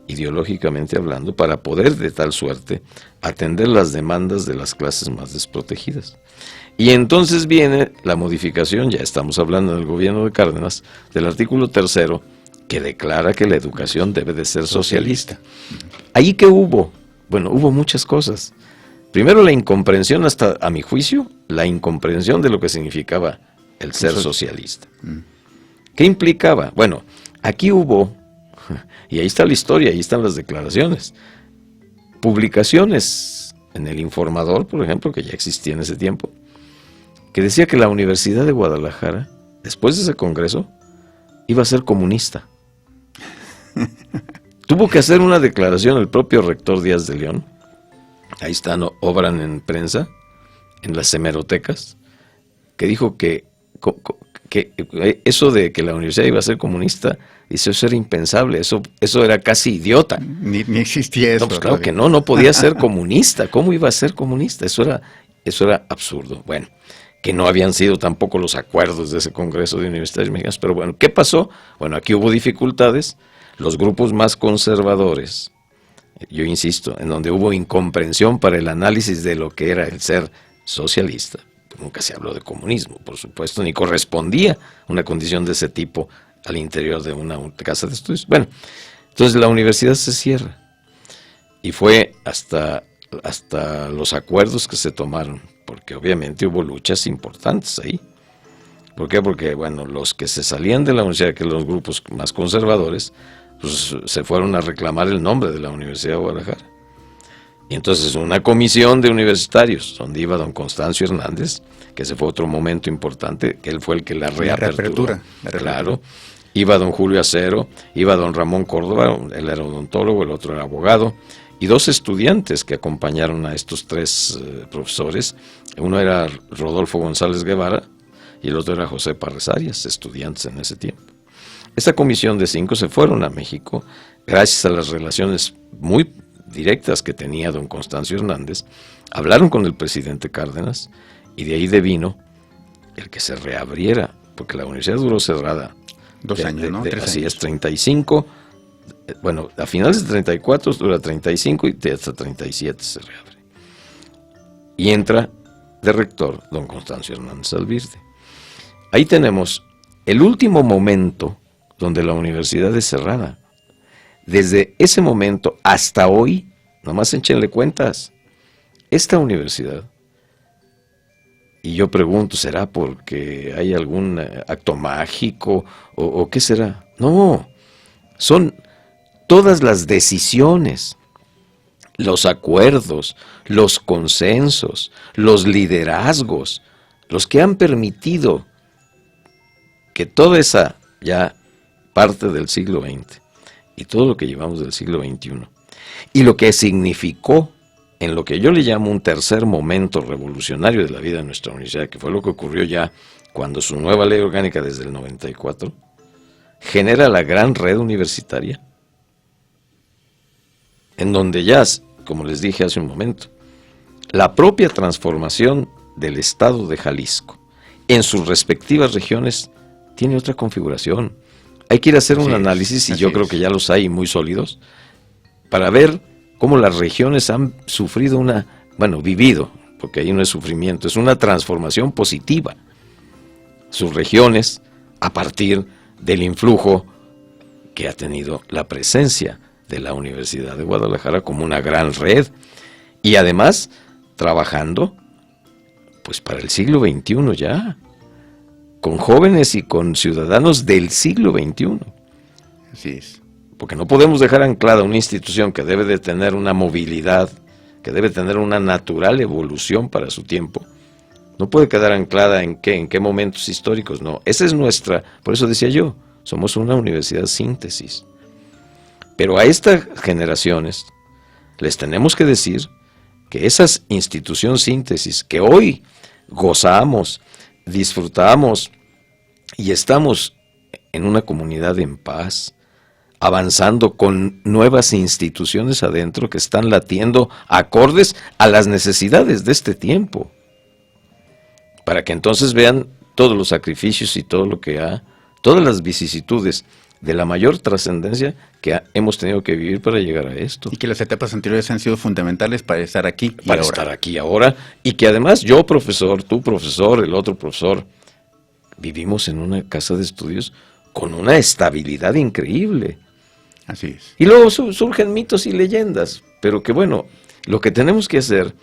ideológicamente hablando, para poder de tal suerte atender las demandas de las clases más desprotegidas. Y entonces viene la modificación, ya estamos hablando del gobierno de Cárdenas, del artículo 3, que declara que la educación debe de ser socialista. ¿Ahí qué hubo? Bueno, hubo muchas cosas. Primero, la incomprensión, hasta a mi juicio, la incomprensión de lo que significaba el ser socialista. ¿Qué implicaba? Bueno, aquí hubo, y ahí está la historia, ahí están las declaraciones, publicaciones en el Informador, por ejemplo, que ya existía en ese tiempo, que decía que la Universidad de Guadalajara, después de ese congreso, iba a ser comunista. Tuvo que hacer una declaración el propio rector Díaz de León, ahí están, obran en prensa, en las hemerotecas, que dijo que eso de que la universidad iba a ser comunista, dice, eso era impensable, eso era casi idiota. Ni existía eso. No, pues claro que no podía ser comunista. ¿Cómo iba a ser comunista? Eso era absurdo. Bueno, que no habían sido tampoco los acuerdos de ese Congreso de Universidades Mexicanas, pero bueno, ¿qué pasó? Bueno, aquí hubo dificultades, los grupos más conservadores, yo insisto, en donde hubo incomprensión para el análisis de lo que era el ser socialista. Nunca se habló de comunismo, por supuesto, ni correspondía una condición de ese tipo al interior de una casa de estudios. Bueno, entonces la universidad se cierra, y fue hasta los acuerdos que se tomaron, porque obviamente hubo luchas importantes ahí. ¿Por qué? Porque, bueno, los que se salían de la universidad, que los grupos más conservadores, pues se fueron a reclamar el nombre de la Universidad de Guadalajara. Y entonces una comisión de universitarios, donde iba don Constancio Hernández, que ese fue otro momento importante, que él fue el que la reapertura. Claro. Iba don Julio Acero, iba don Ramón Córdoba, él era odontólogo, el otro era abogado, y 2 estudiantes que acompañaron a estos 3 profesores. Uno era Rodolfo González Guevara y el otro era José Parres Arias, estudiantes en ese tiempo. Esta comisión de 5 se fueron a México gracias a las relaciones muy directas que tenía don Constancio Hernández, hablaron con el presidente Cárdenas y de ahí devino el que se reabriera, porque la universidad duró cerrada 2 años, ¿no? 3 así años. es, 35, bueno, a finales de 34 dura 35 y hasta 37 se reabre. Y entra de rector don Constancio Hernández Alvirde. Ahí tenemos el último momento donde la universidad es cerrada. Desde ese momento hasta hoy, nomás échenle cuentas, esta universidad, y yo pregunto, ¿será porque hay algún acto mágico o qué será? No, son todas las decisiones, los acuerdos, los consensos, los liderazgos, los que han permitido que toda esa ya parte del siglo XX y todo lo que llevamos del siglo XXI y lo que significó en lo que yo le llamo un tercer momento revolucionario de la vida de nuestra universidad, que fue lo que ocurrió ya cuando su nueva ley orgánica desde el 94 genera la gran red universitaria, en donde ya, como les dije hace un momento, la propia transformación del estado de Jalisco en sus respectivas regiones tiene otra configuración. Hay que ir a hacer un análisis, y yo creo que ya los hay muy sólidos, para ver cómo las regiones han sufrido vivido, porque ahí no es sufrimiento, es una transformación positiva. Sus regiones, a partir del influjo que ha tenido la presencia de la Universidad de Guadalajara como una gran red, y además trabajando pues para el siglo XXI ya, con jóvenes y con ciudadanos del siglo XXI. Así es. Porque no podemos dejar anclada una institución que debe de tener una movilidad, que debe tener una natural evolución para su tiempo. No puede quedar anclada en qué momentos históricos, no. Esa es nuestra, por eso decía yo, somos una universidad síntesis. Pero a estas generaciones les tenemos que decir que esas instituciones síntesis que hoy gozamos, disfrutamos y estamos en una comunidad en paz, avanzando con nuevas instituciones adentro que están latiendo acordes a las necesidades de este tiempo, para que entonces vean todos los sacrificios y todo lo que todas las vicisitudes de la mayor trascendencia que hemos tenido que vivir para llegar a esto. Y que las etapas anteriores han sido fundamentales para estar aquí y para ahora. Estar aquí ahora, y que además yo, profesor, tú, profesor, el otro profesor, vivimos en una casa de estudios con una estabilidad increíble. Así es. Y luego surgen mitos y leyendas, pero que bueno, lo que tenemos que hacer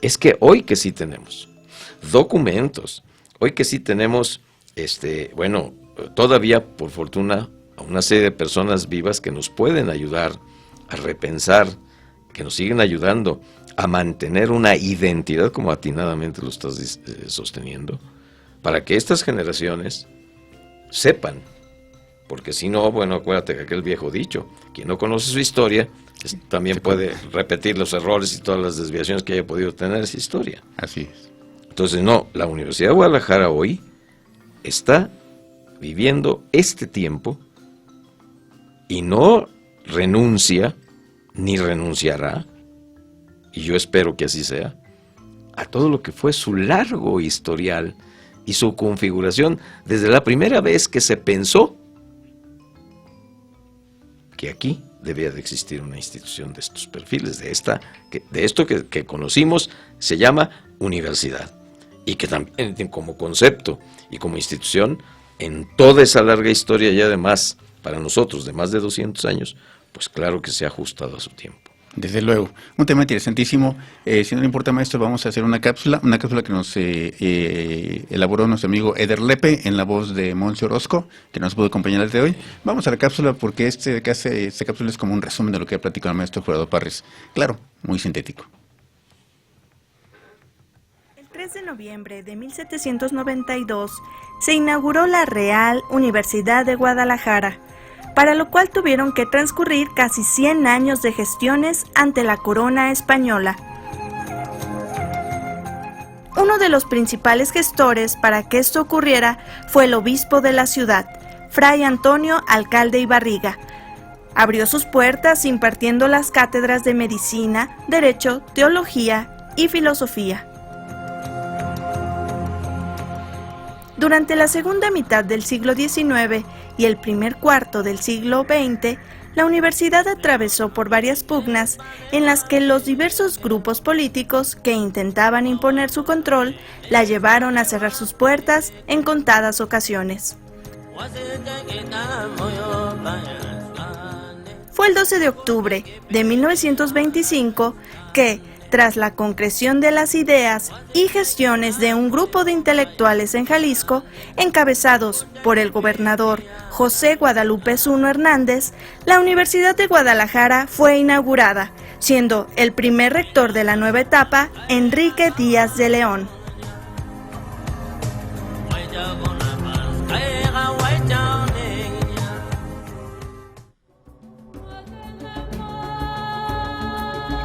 es que hoy que sí tenemos documentos, hoy que sí tenemos, todavía por fortuna, una serie de personas vivas que nos pueden ayudar a repensar, que nos siguen ayudando a mantener una identidad, como atinadamente lo estás sosteniendo, para que estas generaciones sepan. Porque si no, acuérdate que aquel viejo dicho, quien no conoce su historia, también puede repetir los errores y todas las desviaciones que haya podido tener esa historia. Así es. Entonces, no, la Universidad de Guadalajara hoy está viviendo este tiempo y no renuncia, ni renunciará, y yo espero que así sea, a todo lo que fue su largo historial y su configuración desde la primera vez que se pensó que aquí debía de existir una institución de estos perfiles, de esto que conocimos, se llama universidad, y que también como concepto y como institución, en toda esa larga historia y además para nosotros de más de 200 años, pues claro que se ha ajustado a su tiempo. Desde luego, un tema interesantísimo. Si no le importa, maestro, vamos a hacer una cápsula que nos elaboró nuestro amigo Eder Lepe en la voz de Monse Orozco, que nos pudo acompañar el de hoy. Vamos a la cápsula porque esta cápsula es como un resumen de lo que ha platicado el maestro Jurado Parres. Claro, muy sintético. El 3 de noviembre de 1792 se inauguró la Real Universidad de Guadalajara, para lo cual tuvieron que transcurrir casi 100 años de gestiones ante la corona española. Uno de los principales gestores para que esto ocurriera fue el obispo de la ciudad, Fray Antonio Alcalde y Barriga. Abrió sus puertas impartiendo las cátedras de medicina, derecho, teología y filosofía. Durante la segunda mitad del siglo XIX y el primer cuarto del siglo XX, la universidad atravesó por varias pugnas en las que los diversos grupos políticos que intentaban imponer su control la llevaron a cerrar sus puertas en contadas ocasiones. Fue el 12 de octubre de 1925 que, tras la concreción de las ideas y gestiones de un grupo de intelectuales en Jalisco, encabezados por el gobernador José Guadalupe Zuno Hernández, la Universidad de Guadalajara fue inaugurada, siendo el primer rector de la nueva etapa Enrique Díaz de León.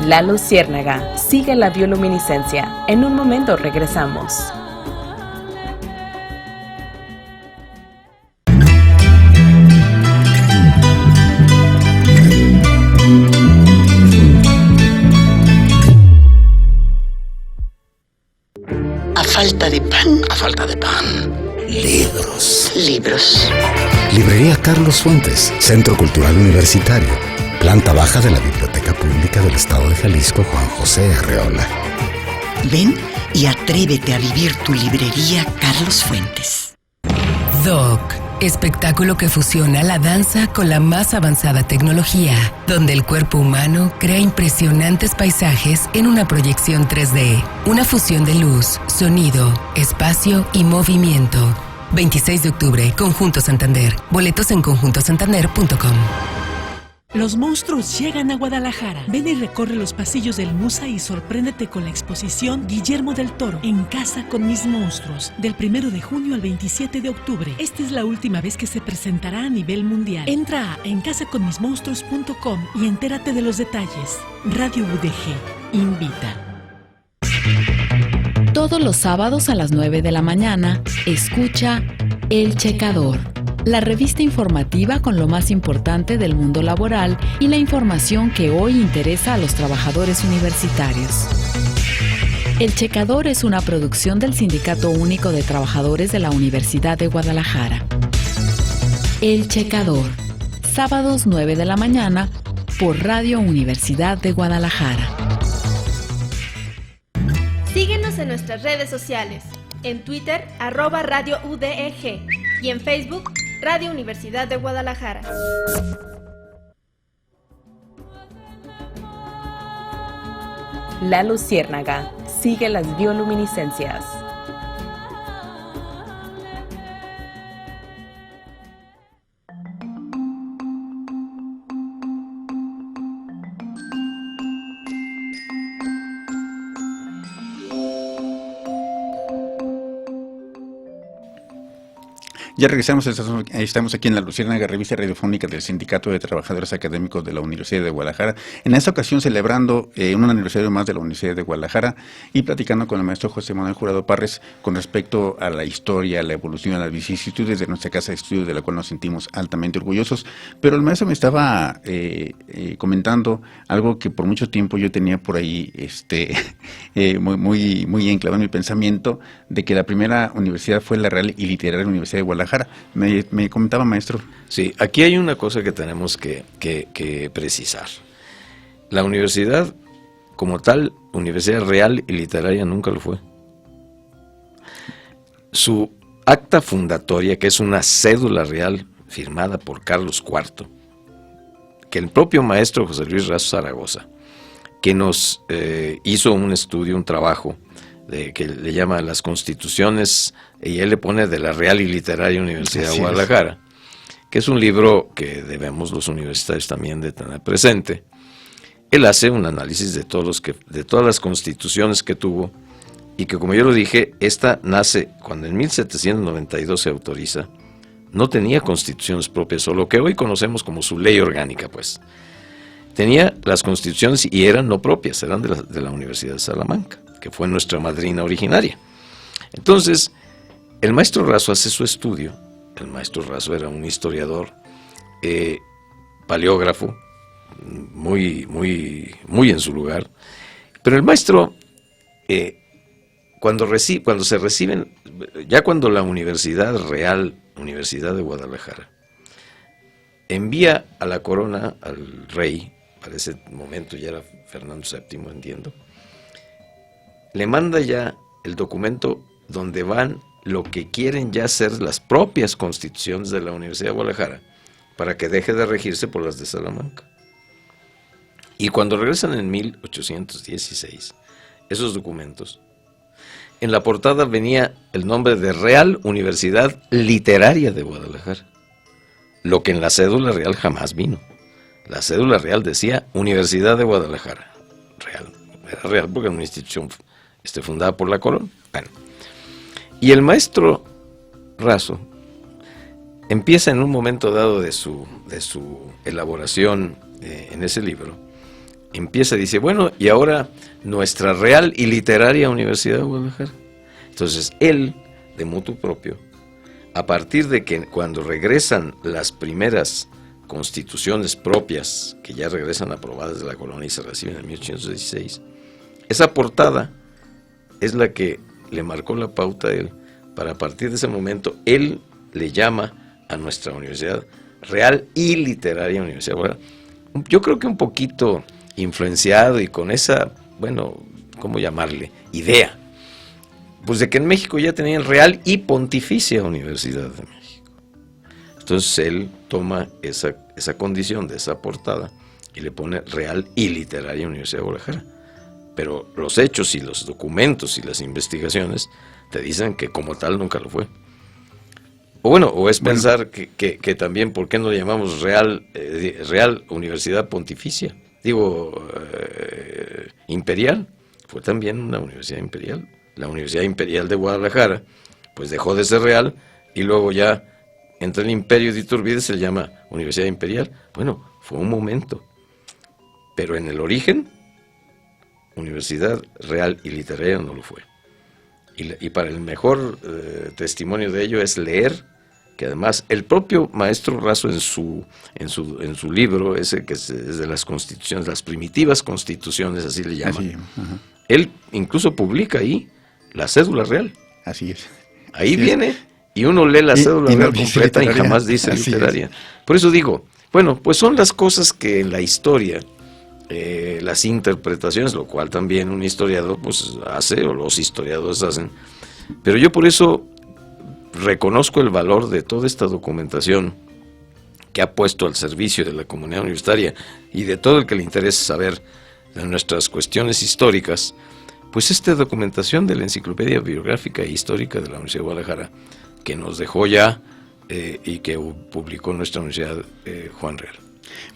La Luciérnaga, sigue la bioluminiscencia. En un momento regresamos. A falta de pan. Libros. Librería Carlos Fuentes, Centro Cultural Universitario, planta baja de la Biblioteca Pública del Estado de Jalisco, Juan José Arreola. Ven y atrévete a vivir tu librería Carlos Fuentes. Doc, espectáculo que fusiona la danza con la más avanzada tecnología, donde el cuerpo humano crea impresionantes paisajes en una proyección 3D, una fusión de luz, sonido, espacio y movimiento. 26 de octubre, Conjunto Santander. Boletos en conjuntosantander.com. Los monstruos llegan a Guadalajara. Ven y recorre los pasillos del Musa y sorpréndete con la exposición Guillermo del Toro, En casa con mis monstruos, del 1 de junio al 27 de octubre. Esta es la última vez que se presentará a nivel mundial. Entra a encasaconmismonstruos.com y entérate de los detalles. Radio UDG invita. Todos los sábados a las 9 de la mañana, escucha El Checador, la revista informativa con lo más importante del mundo laboral y la información que hoy interesa a los trabajadores universitarios. El Checador es una producción del Sindicato Único de Trabajadores de la Universidad de Guadalajara. El Checador, sábados 9 de la mañana por Radio Universidad de Guadalajara. Síguenos en nuestras redes sociales, en Twitter @Radio UDEG y en Facebook Radio Universidad de Guadalajara. La Luciérnaga, sigue las bioluminiscencias. Ya regresamos, estamos aquí en la Luciérnaga, revista radiofónica del Sindicato de Trabajadores Académicos de la Universidad de Guadalajara. En esta ocasión celebrando un aniversario más de la Universidad de Guadalajara y platicando con el maestro José Manuel Jurado Parres con respecto a la historia, la evolución, a las vicisitudes de nuestra casa de estudio, de la cual nos sentimos altamente orgullosos. Pero el maestro me estaba comentando algo que por mucho tiempo yo tenía por ahí muy enclavado en mi pensamiento, de que la primera universidad fue la Real y Literaria Universidad de Guadalajara. Me comentaba, maestro. Sí, aquí hay una cosa que tenemos que precisar. La universidad, como tal, Universidad Real y Literaria, nunca lo fue. Su acta fundatoria, que es una cédula real firmada por Carlos IV, que el propio maestro José Luis Razo Zaragoza que nos hizo un estudio, un trabajo, que le llama Las Constituciones, y él le pone de la Real y Literaria Universidad de Guadalajara, que es un libro que debemos los universitarios también de tener presente. Él hace un análisis de todas las constituciones que tuvo, y que, como yo lo dije, esta nace cuando en 1792 se autoriza. No tenía constituciones propias, o lo que hoy conocemos como su ley orgánica, pues. Tenía las constituciones y eran no propias, eran de la Universidad de Salamanca, que fue nuestra madrina originaria. Entonces, el maestro Razo hace su estudio. El maestro Razo era un historiador, paleógrafo, muy en su lugar. Pero el maestro, cuando se reciben, ya cuando la Universidad Real, Universidad de Guadalajara, envía a la corona al rey, para ese momento ya era Fernando VII, entiendo, le manda ya el documento donde van lo que quieren ya ser las propias constituciones de la Universidad de Guadalajara, para que deje de regirse por las de Salamanca. Y cuando regresan en 1816, esos documentos, en la portada venía el nombre de Real Universidad Literaria de Guadalajara, lo que en la cédula real jamás vino. La cédula real decía Universidad de Guadalajara. Era real porque era una institución fundada por la corona. Bueno, y el maestro Razo empieza en un momento dado de su elaboración en ese libro, dice, bueno, y ahora nuestra Real y Literaria Universidad de Guadalajara. Entonces él, de motu propio, a partir de que cuando regresan las primeras constituciones propias, que ya regresan aprobadas de la colonia y se reciben en 1816, esa portada es la que le marcó la pauta a él, para a partir de ese momento, él le llama a nuestra universidad Real y Literaria Universidad de Guadalajara. Yo creo que un poquito influenciado y con esa, bueno, ¿cómo llamarle? Idea, pues de que en México ya tenían Real y Pontificia Universidad de México. Entonces él toma esa condición de esa portada y le pone Real y Literaria Universidad de Guadalajara. Pero los hechos y los documentos y las investigaciones te dicen que como tal nunca lo fue. O es pensar que también, ¿por qué no le llamamos Real Universidad Pontificia? Imperial. Fue también una universidad imperial. La Universidad Imperial de Guadalajara, pues dejó de ser real y luego ya entra el Imperio de Iturbide, se le llama Universidad Imperial. Bueno, fue un momento. Pero en el origen, Universidad Real y Literaria no lo fue. Y para el mejor testimonio de ello es leer que además el propio maestro Razo en su libro, ese que es de las constituciones, las primitivas constituciones, así le llaman, él incluso publica ahí la cédula real. Así es. Ahí viene, y uno lee la cédula real completa y jamás dice literaria. Por eso digo, bueno, pues son las cosas que en la historia, las interpretaciones, lo cual también un historiador pues hace, o los historiadores hacen, pero yo por eso reconozco el valor de toda esta documentación que ha puesto al servicio de la comunidad universitaria y de todo el que le interese saber de nuestras cuestiones históricas, pues esta documentación de la Enciclopedia Biográfica e Histórica de la Universidad de Guadalajara, que nos dejó ya y que publicó nuestra universidad Juan Real.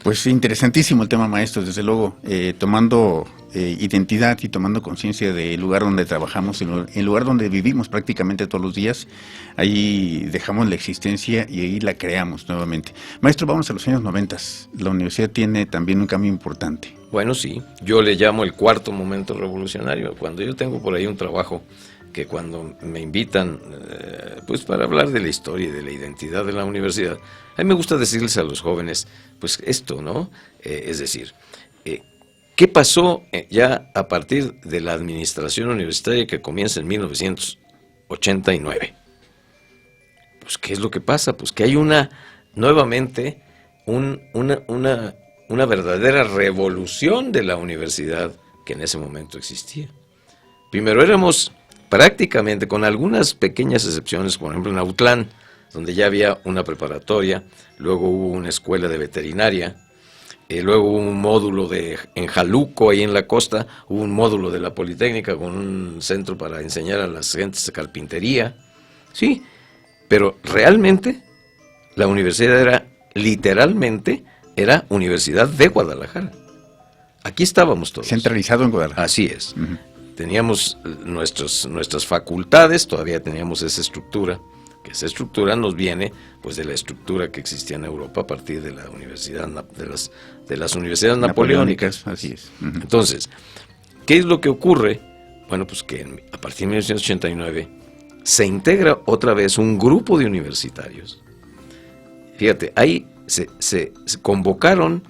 Pues interesantísimo el tema, maestro, desde luego, tomando identidad y tomando conciencia del lugar donde trabajamos, el lugar donde vivimos prácticamente todos los días, ahí dejamos la existencia y ahí la creamos nuevamente. Maestro, vamos a los años 90, la universidad tiene también un cambio importante. Bueno, sí, yo le llamo el cuarto momento revolucionario, cuando yo tengo por ahí un trabajo que cuando me invitan pues para hablar de la historia y de la identidad de la universidad, a mí me gusta decirles a los jóvenes, pues esto, ¿no? Es decir, ¿qué pasó ya a partir de la administración universitaria que comienza en 1989? Pues, ¿qué es lo que pasa? Pues que hay nuevamente una verdadera revolución de la universidad que en ese momento existía. Primero éramos prácticamente, con algunas pequeñas excepciones, por ejemplo en Autlán, donde ya había una preparatoria, luego hubo una escuela de veterinaria, luego hubo un módulo en Jaluco, ahí en la costa, hubo un módulo de la Politécnica con un centro para enseñar a las gentes de carpintería. Sí, pero realmente la universidad era, literalmente, era Universidad de Guadalajara. Aquí estábamos todos. Centralizado en Guadalajara. Así es. Teníamos nuestras facultades, todavía teníamos esa estructura, que esa estructura nos viene pues de la estructura que existía en Europa a partir de la universidad de las universidades napoleónicas. Así es. Entonces, ¿qué es lo que ocurre? Bueno, pues que a partir de 1989 se integra otra vez un grupo de universitarios. Fíjate, ahí se convocaron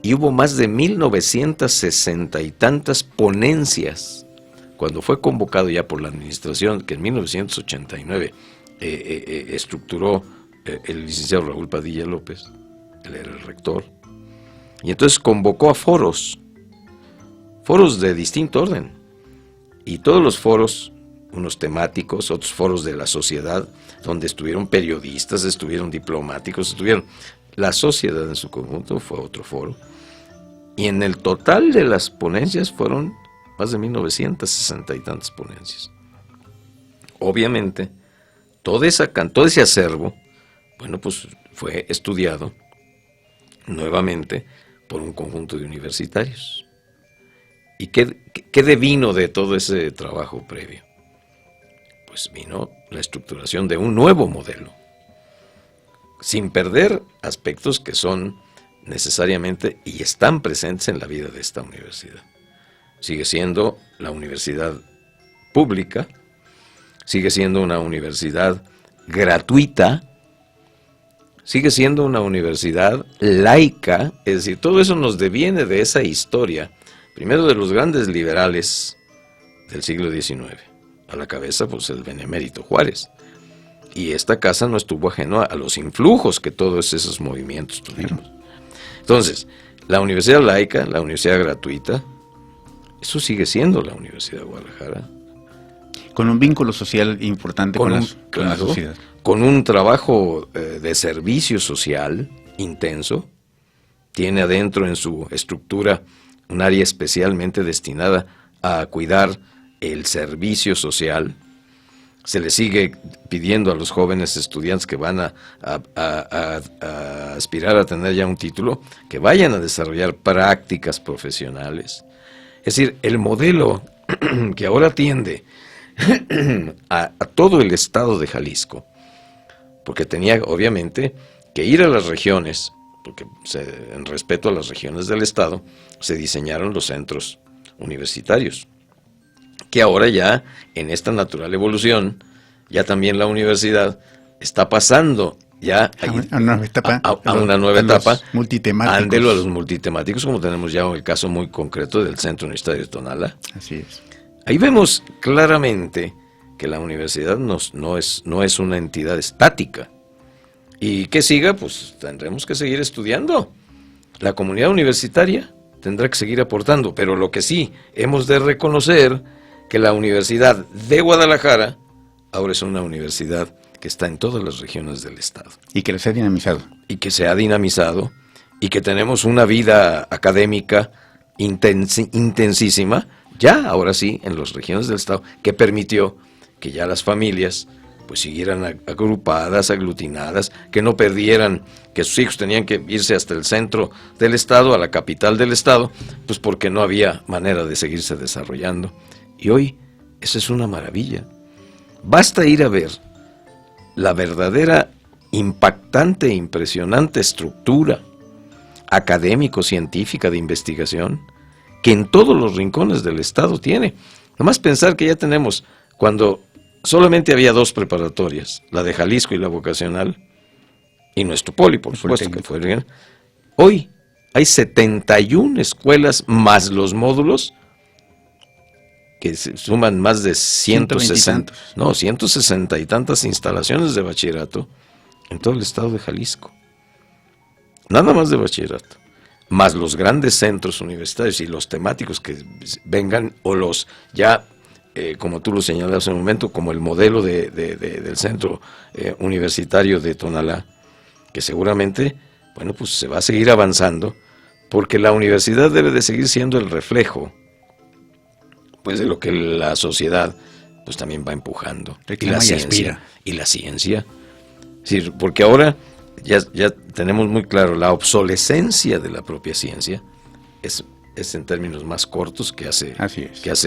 y hubo más de 1960 y tantas ponencias. Cuando fue convocado ya por la administración, que en 1989 estructuró el licenciado Raúl Padilla López, él era el rector, y entonces convocó a foros de distinto orden, y todos los foros, unos temáticos, otros foros de la sociedad, donde estuvieron periodistas, estuvieron diplomáticos, estuvieron la sociedad en su conjunto, fue otro foro, y en el total de las ponencias fueron más de 1960 y tantas ponencias. Obviamente, todo ese acervo, bueno, pues fue estudiado nuevamente por un conjunto de universitarios. ¿Y qué devino de todo ese trabajo previo? Pues vino la estructuración de un nuevo modelo, sin perder aspectos que son necesariamente y están presentes en la vida de esta universidad. Sigue siendo la universidad pública, sigue siendo una universidad gratuita, sigue siendo una universidad laica, es decir, todo eso nos deviene de esa historia, primero de los grandes liberales del siglo XIX, a la cabeza pues el benemérito Juárez, y esta casa no estuvo ajeno a los influjos que todos esos movimientos tuvimos. Entonces, la universidad laica, la universidad gratuita, eso sigue siendo la Universidad de Guadalajara. Con un vínculo social importante con la sociedad. Con un trabajo de servicio social intenso. Tiene adentro en su estructura un área especialmente destinada a cuidar el servicio social. Se le sigue pidiendo a los jóvenes estudiantes que van a aspirar a tener ya un título, que vayan a desarrollar prácticas profesionales. Es decir, el modelo que ahora atiende a todo el estado de Jalisco, porque tenía obviamente que ir a las regiones, porque en respeto a las regiones del estado, se diseñaron los centros universitarios, que ahora ya en esta natural evolución, ya también la universidad está pasando ya a una nueva etapa, multitemáticos. A los multitemáticos, como tenemos ya el caso muy concreto del Centro Universitario de Tonalá. Así es. Ahí vemos claramente que la universidad no es una entidad estática. Y que siga, pues tendremos que seguir estudiando. La comunidad universitaria tendrá que seguir aportando, pero lo que sí hemos de reconocer que la Universidad de Guadalajara ahora es una universidad que está en todas las regiones del estado. Y que se ha dinamizado. Y que se ha dinamizado, y que tenemos una vida académica intensísima, ya ahora sí, en las regiones del estado, que permitió que ya las familias pues siguieran agrupadas, aglutinadas, que no perdieran, que sus hijos tenían que irse hasta el centro del estado, a la capital del estado, pues porque no había manera de seguirse desarrollando. Y hoy, eso es una maravilla. Basta ir a ver la verdadera impactante e impresionante estructura académico-científica de investigación que en todos los rincones del estado tiene. Nomás pensar que ya tenemos, cuando solamente había 2 preparatorias, la de Jalisco y la vocacional, y nuestro poli, por supuesto, que fue bien. Hoy hay 71 escuelas más los módulos, que se suman más de 160 y tantas instalaciones de bachillerato en todo el estado de Jalisco. Nada más de bachillerato. Más los grandes centros universitarios y los temáticos que vengan, o los ya, como tú lo señalabas hace un momento, como el modelo del centro universitario de Tonalá, que seguramente, bueno, pues se va a seguir avanzando, porque la universidad debe de seguir siendo el reflejo, pues, de lo que la sociedad, pues, también va empujando. Reclama y aspira. Y la ciencia. Sí, porque ahora ya tenemos muy claro la obsolescencia de la propia ciencia es en términos más cortos que hace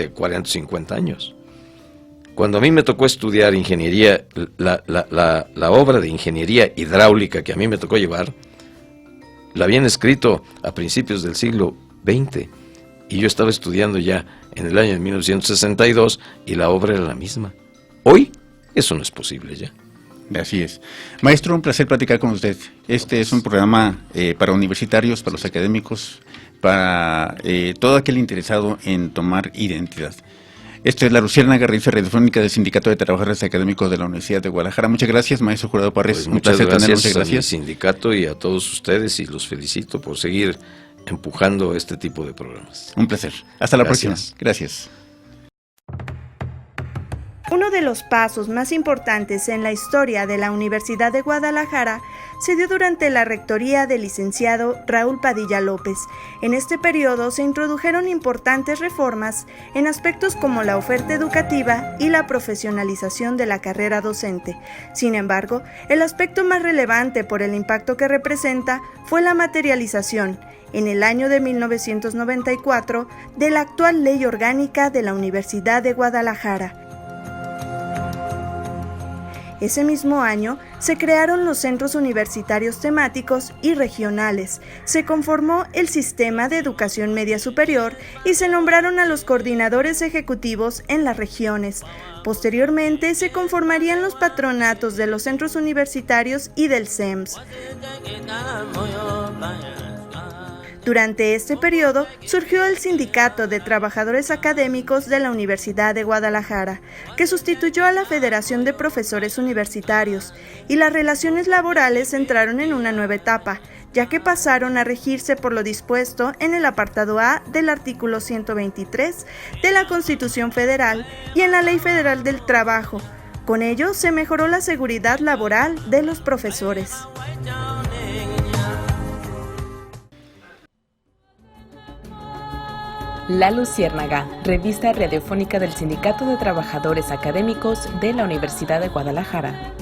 40 o 50 años. Cuando a mí me tocó estudiar ingeniería, la obra de ingeniería hidráulica que a mí me tocó llevar, la habían escrito a principios del siglo XX, y yo estaba estudiando ya en el año de 1962 y la obra era la misma. Hoy eso no es posible ya. Así es. Maestro, un placer platicar con usted. Este es un programa para universitarios, para los académicos, para todo aquel interesado en tomar identidad. Esto es La Luciérnaga, revista radiofónica del Sindicato de Trabajadores Académicos de la Universidad de Guadalajara. Muchas gracias, maestro Jurado Parres. Pues muchas gracias a mi sindicato y a todos ustedes, y los felicito por seguir empujando este tipo de programas. Un placer. Hasta la próxima. Gracias. Uno de los pasos más importantes en la historia de la Universidad de Guadalajara se dio durante la rectoría del licenciado Raúl Padilla López. En este periodo se introdujeron importantes reformas en aspectos como la oferta educativa y la profesionalización de la carrera docente. Sin embargo, el aspecto más relevante por el impacto que representa fue la materialización, en el año de 1994, de la actual Ley Orgánica de la Universidad de Guadalajara. Ese mismo año se crearon los centros universitarios temáticos y regionales, se conformó el sistema de educación media superior y se nombraron a los coordinadores ejecutivos en las regiones. Posteriormente se conformarían los patronatos de los centros universitarios y del CEMS. Durante este periodo surgió el Sindicato de Trabajadores Académicos de la Universidad de Guadalajara, que sustituyó a la Federación de Profesores Universitarios, y las relaciones laborales entraron en una nueva etapa, ya que pasaron a regirse por lo dispuesto en el apartado A del artículo 123 de la Constitución Federal y en la Ley Federal del Trabajo. Con ello se mejoró la seguridad laboral de los profesores. La Luciérnaga, revista radiofónica del Sindicato de Trabajadores Académicos de la Universidad de Guadalajara.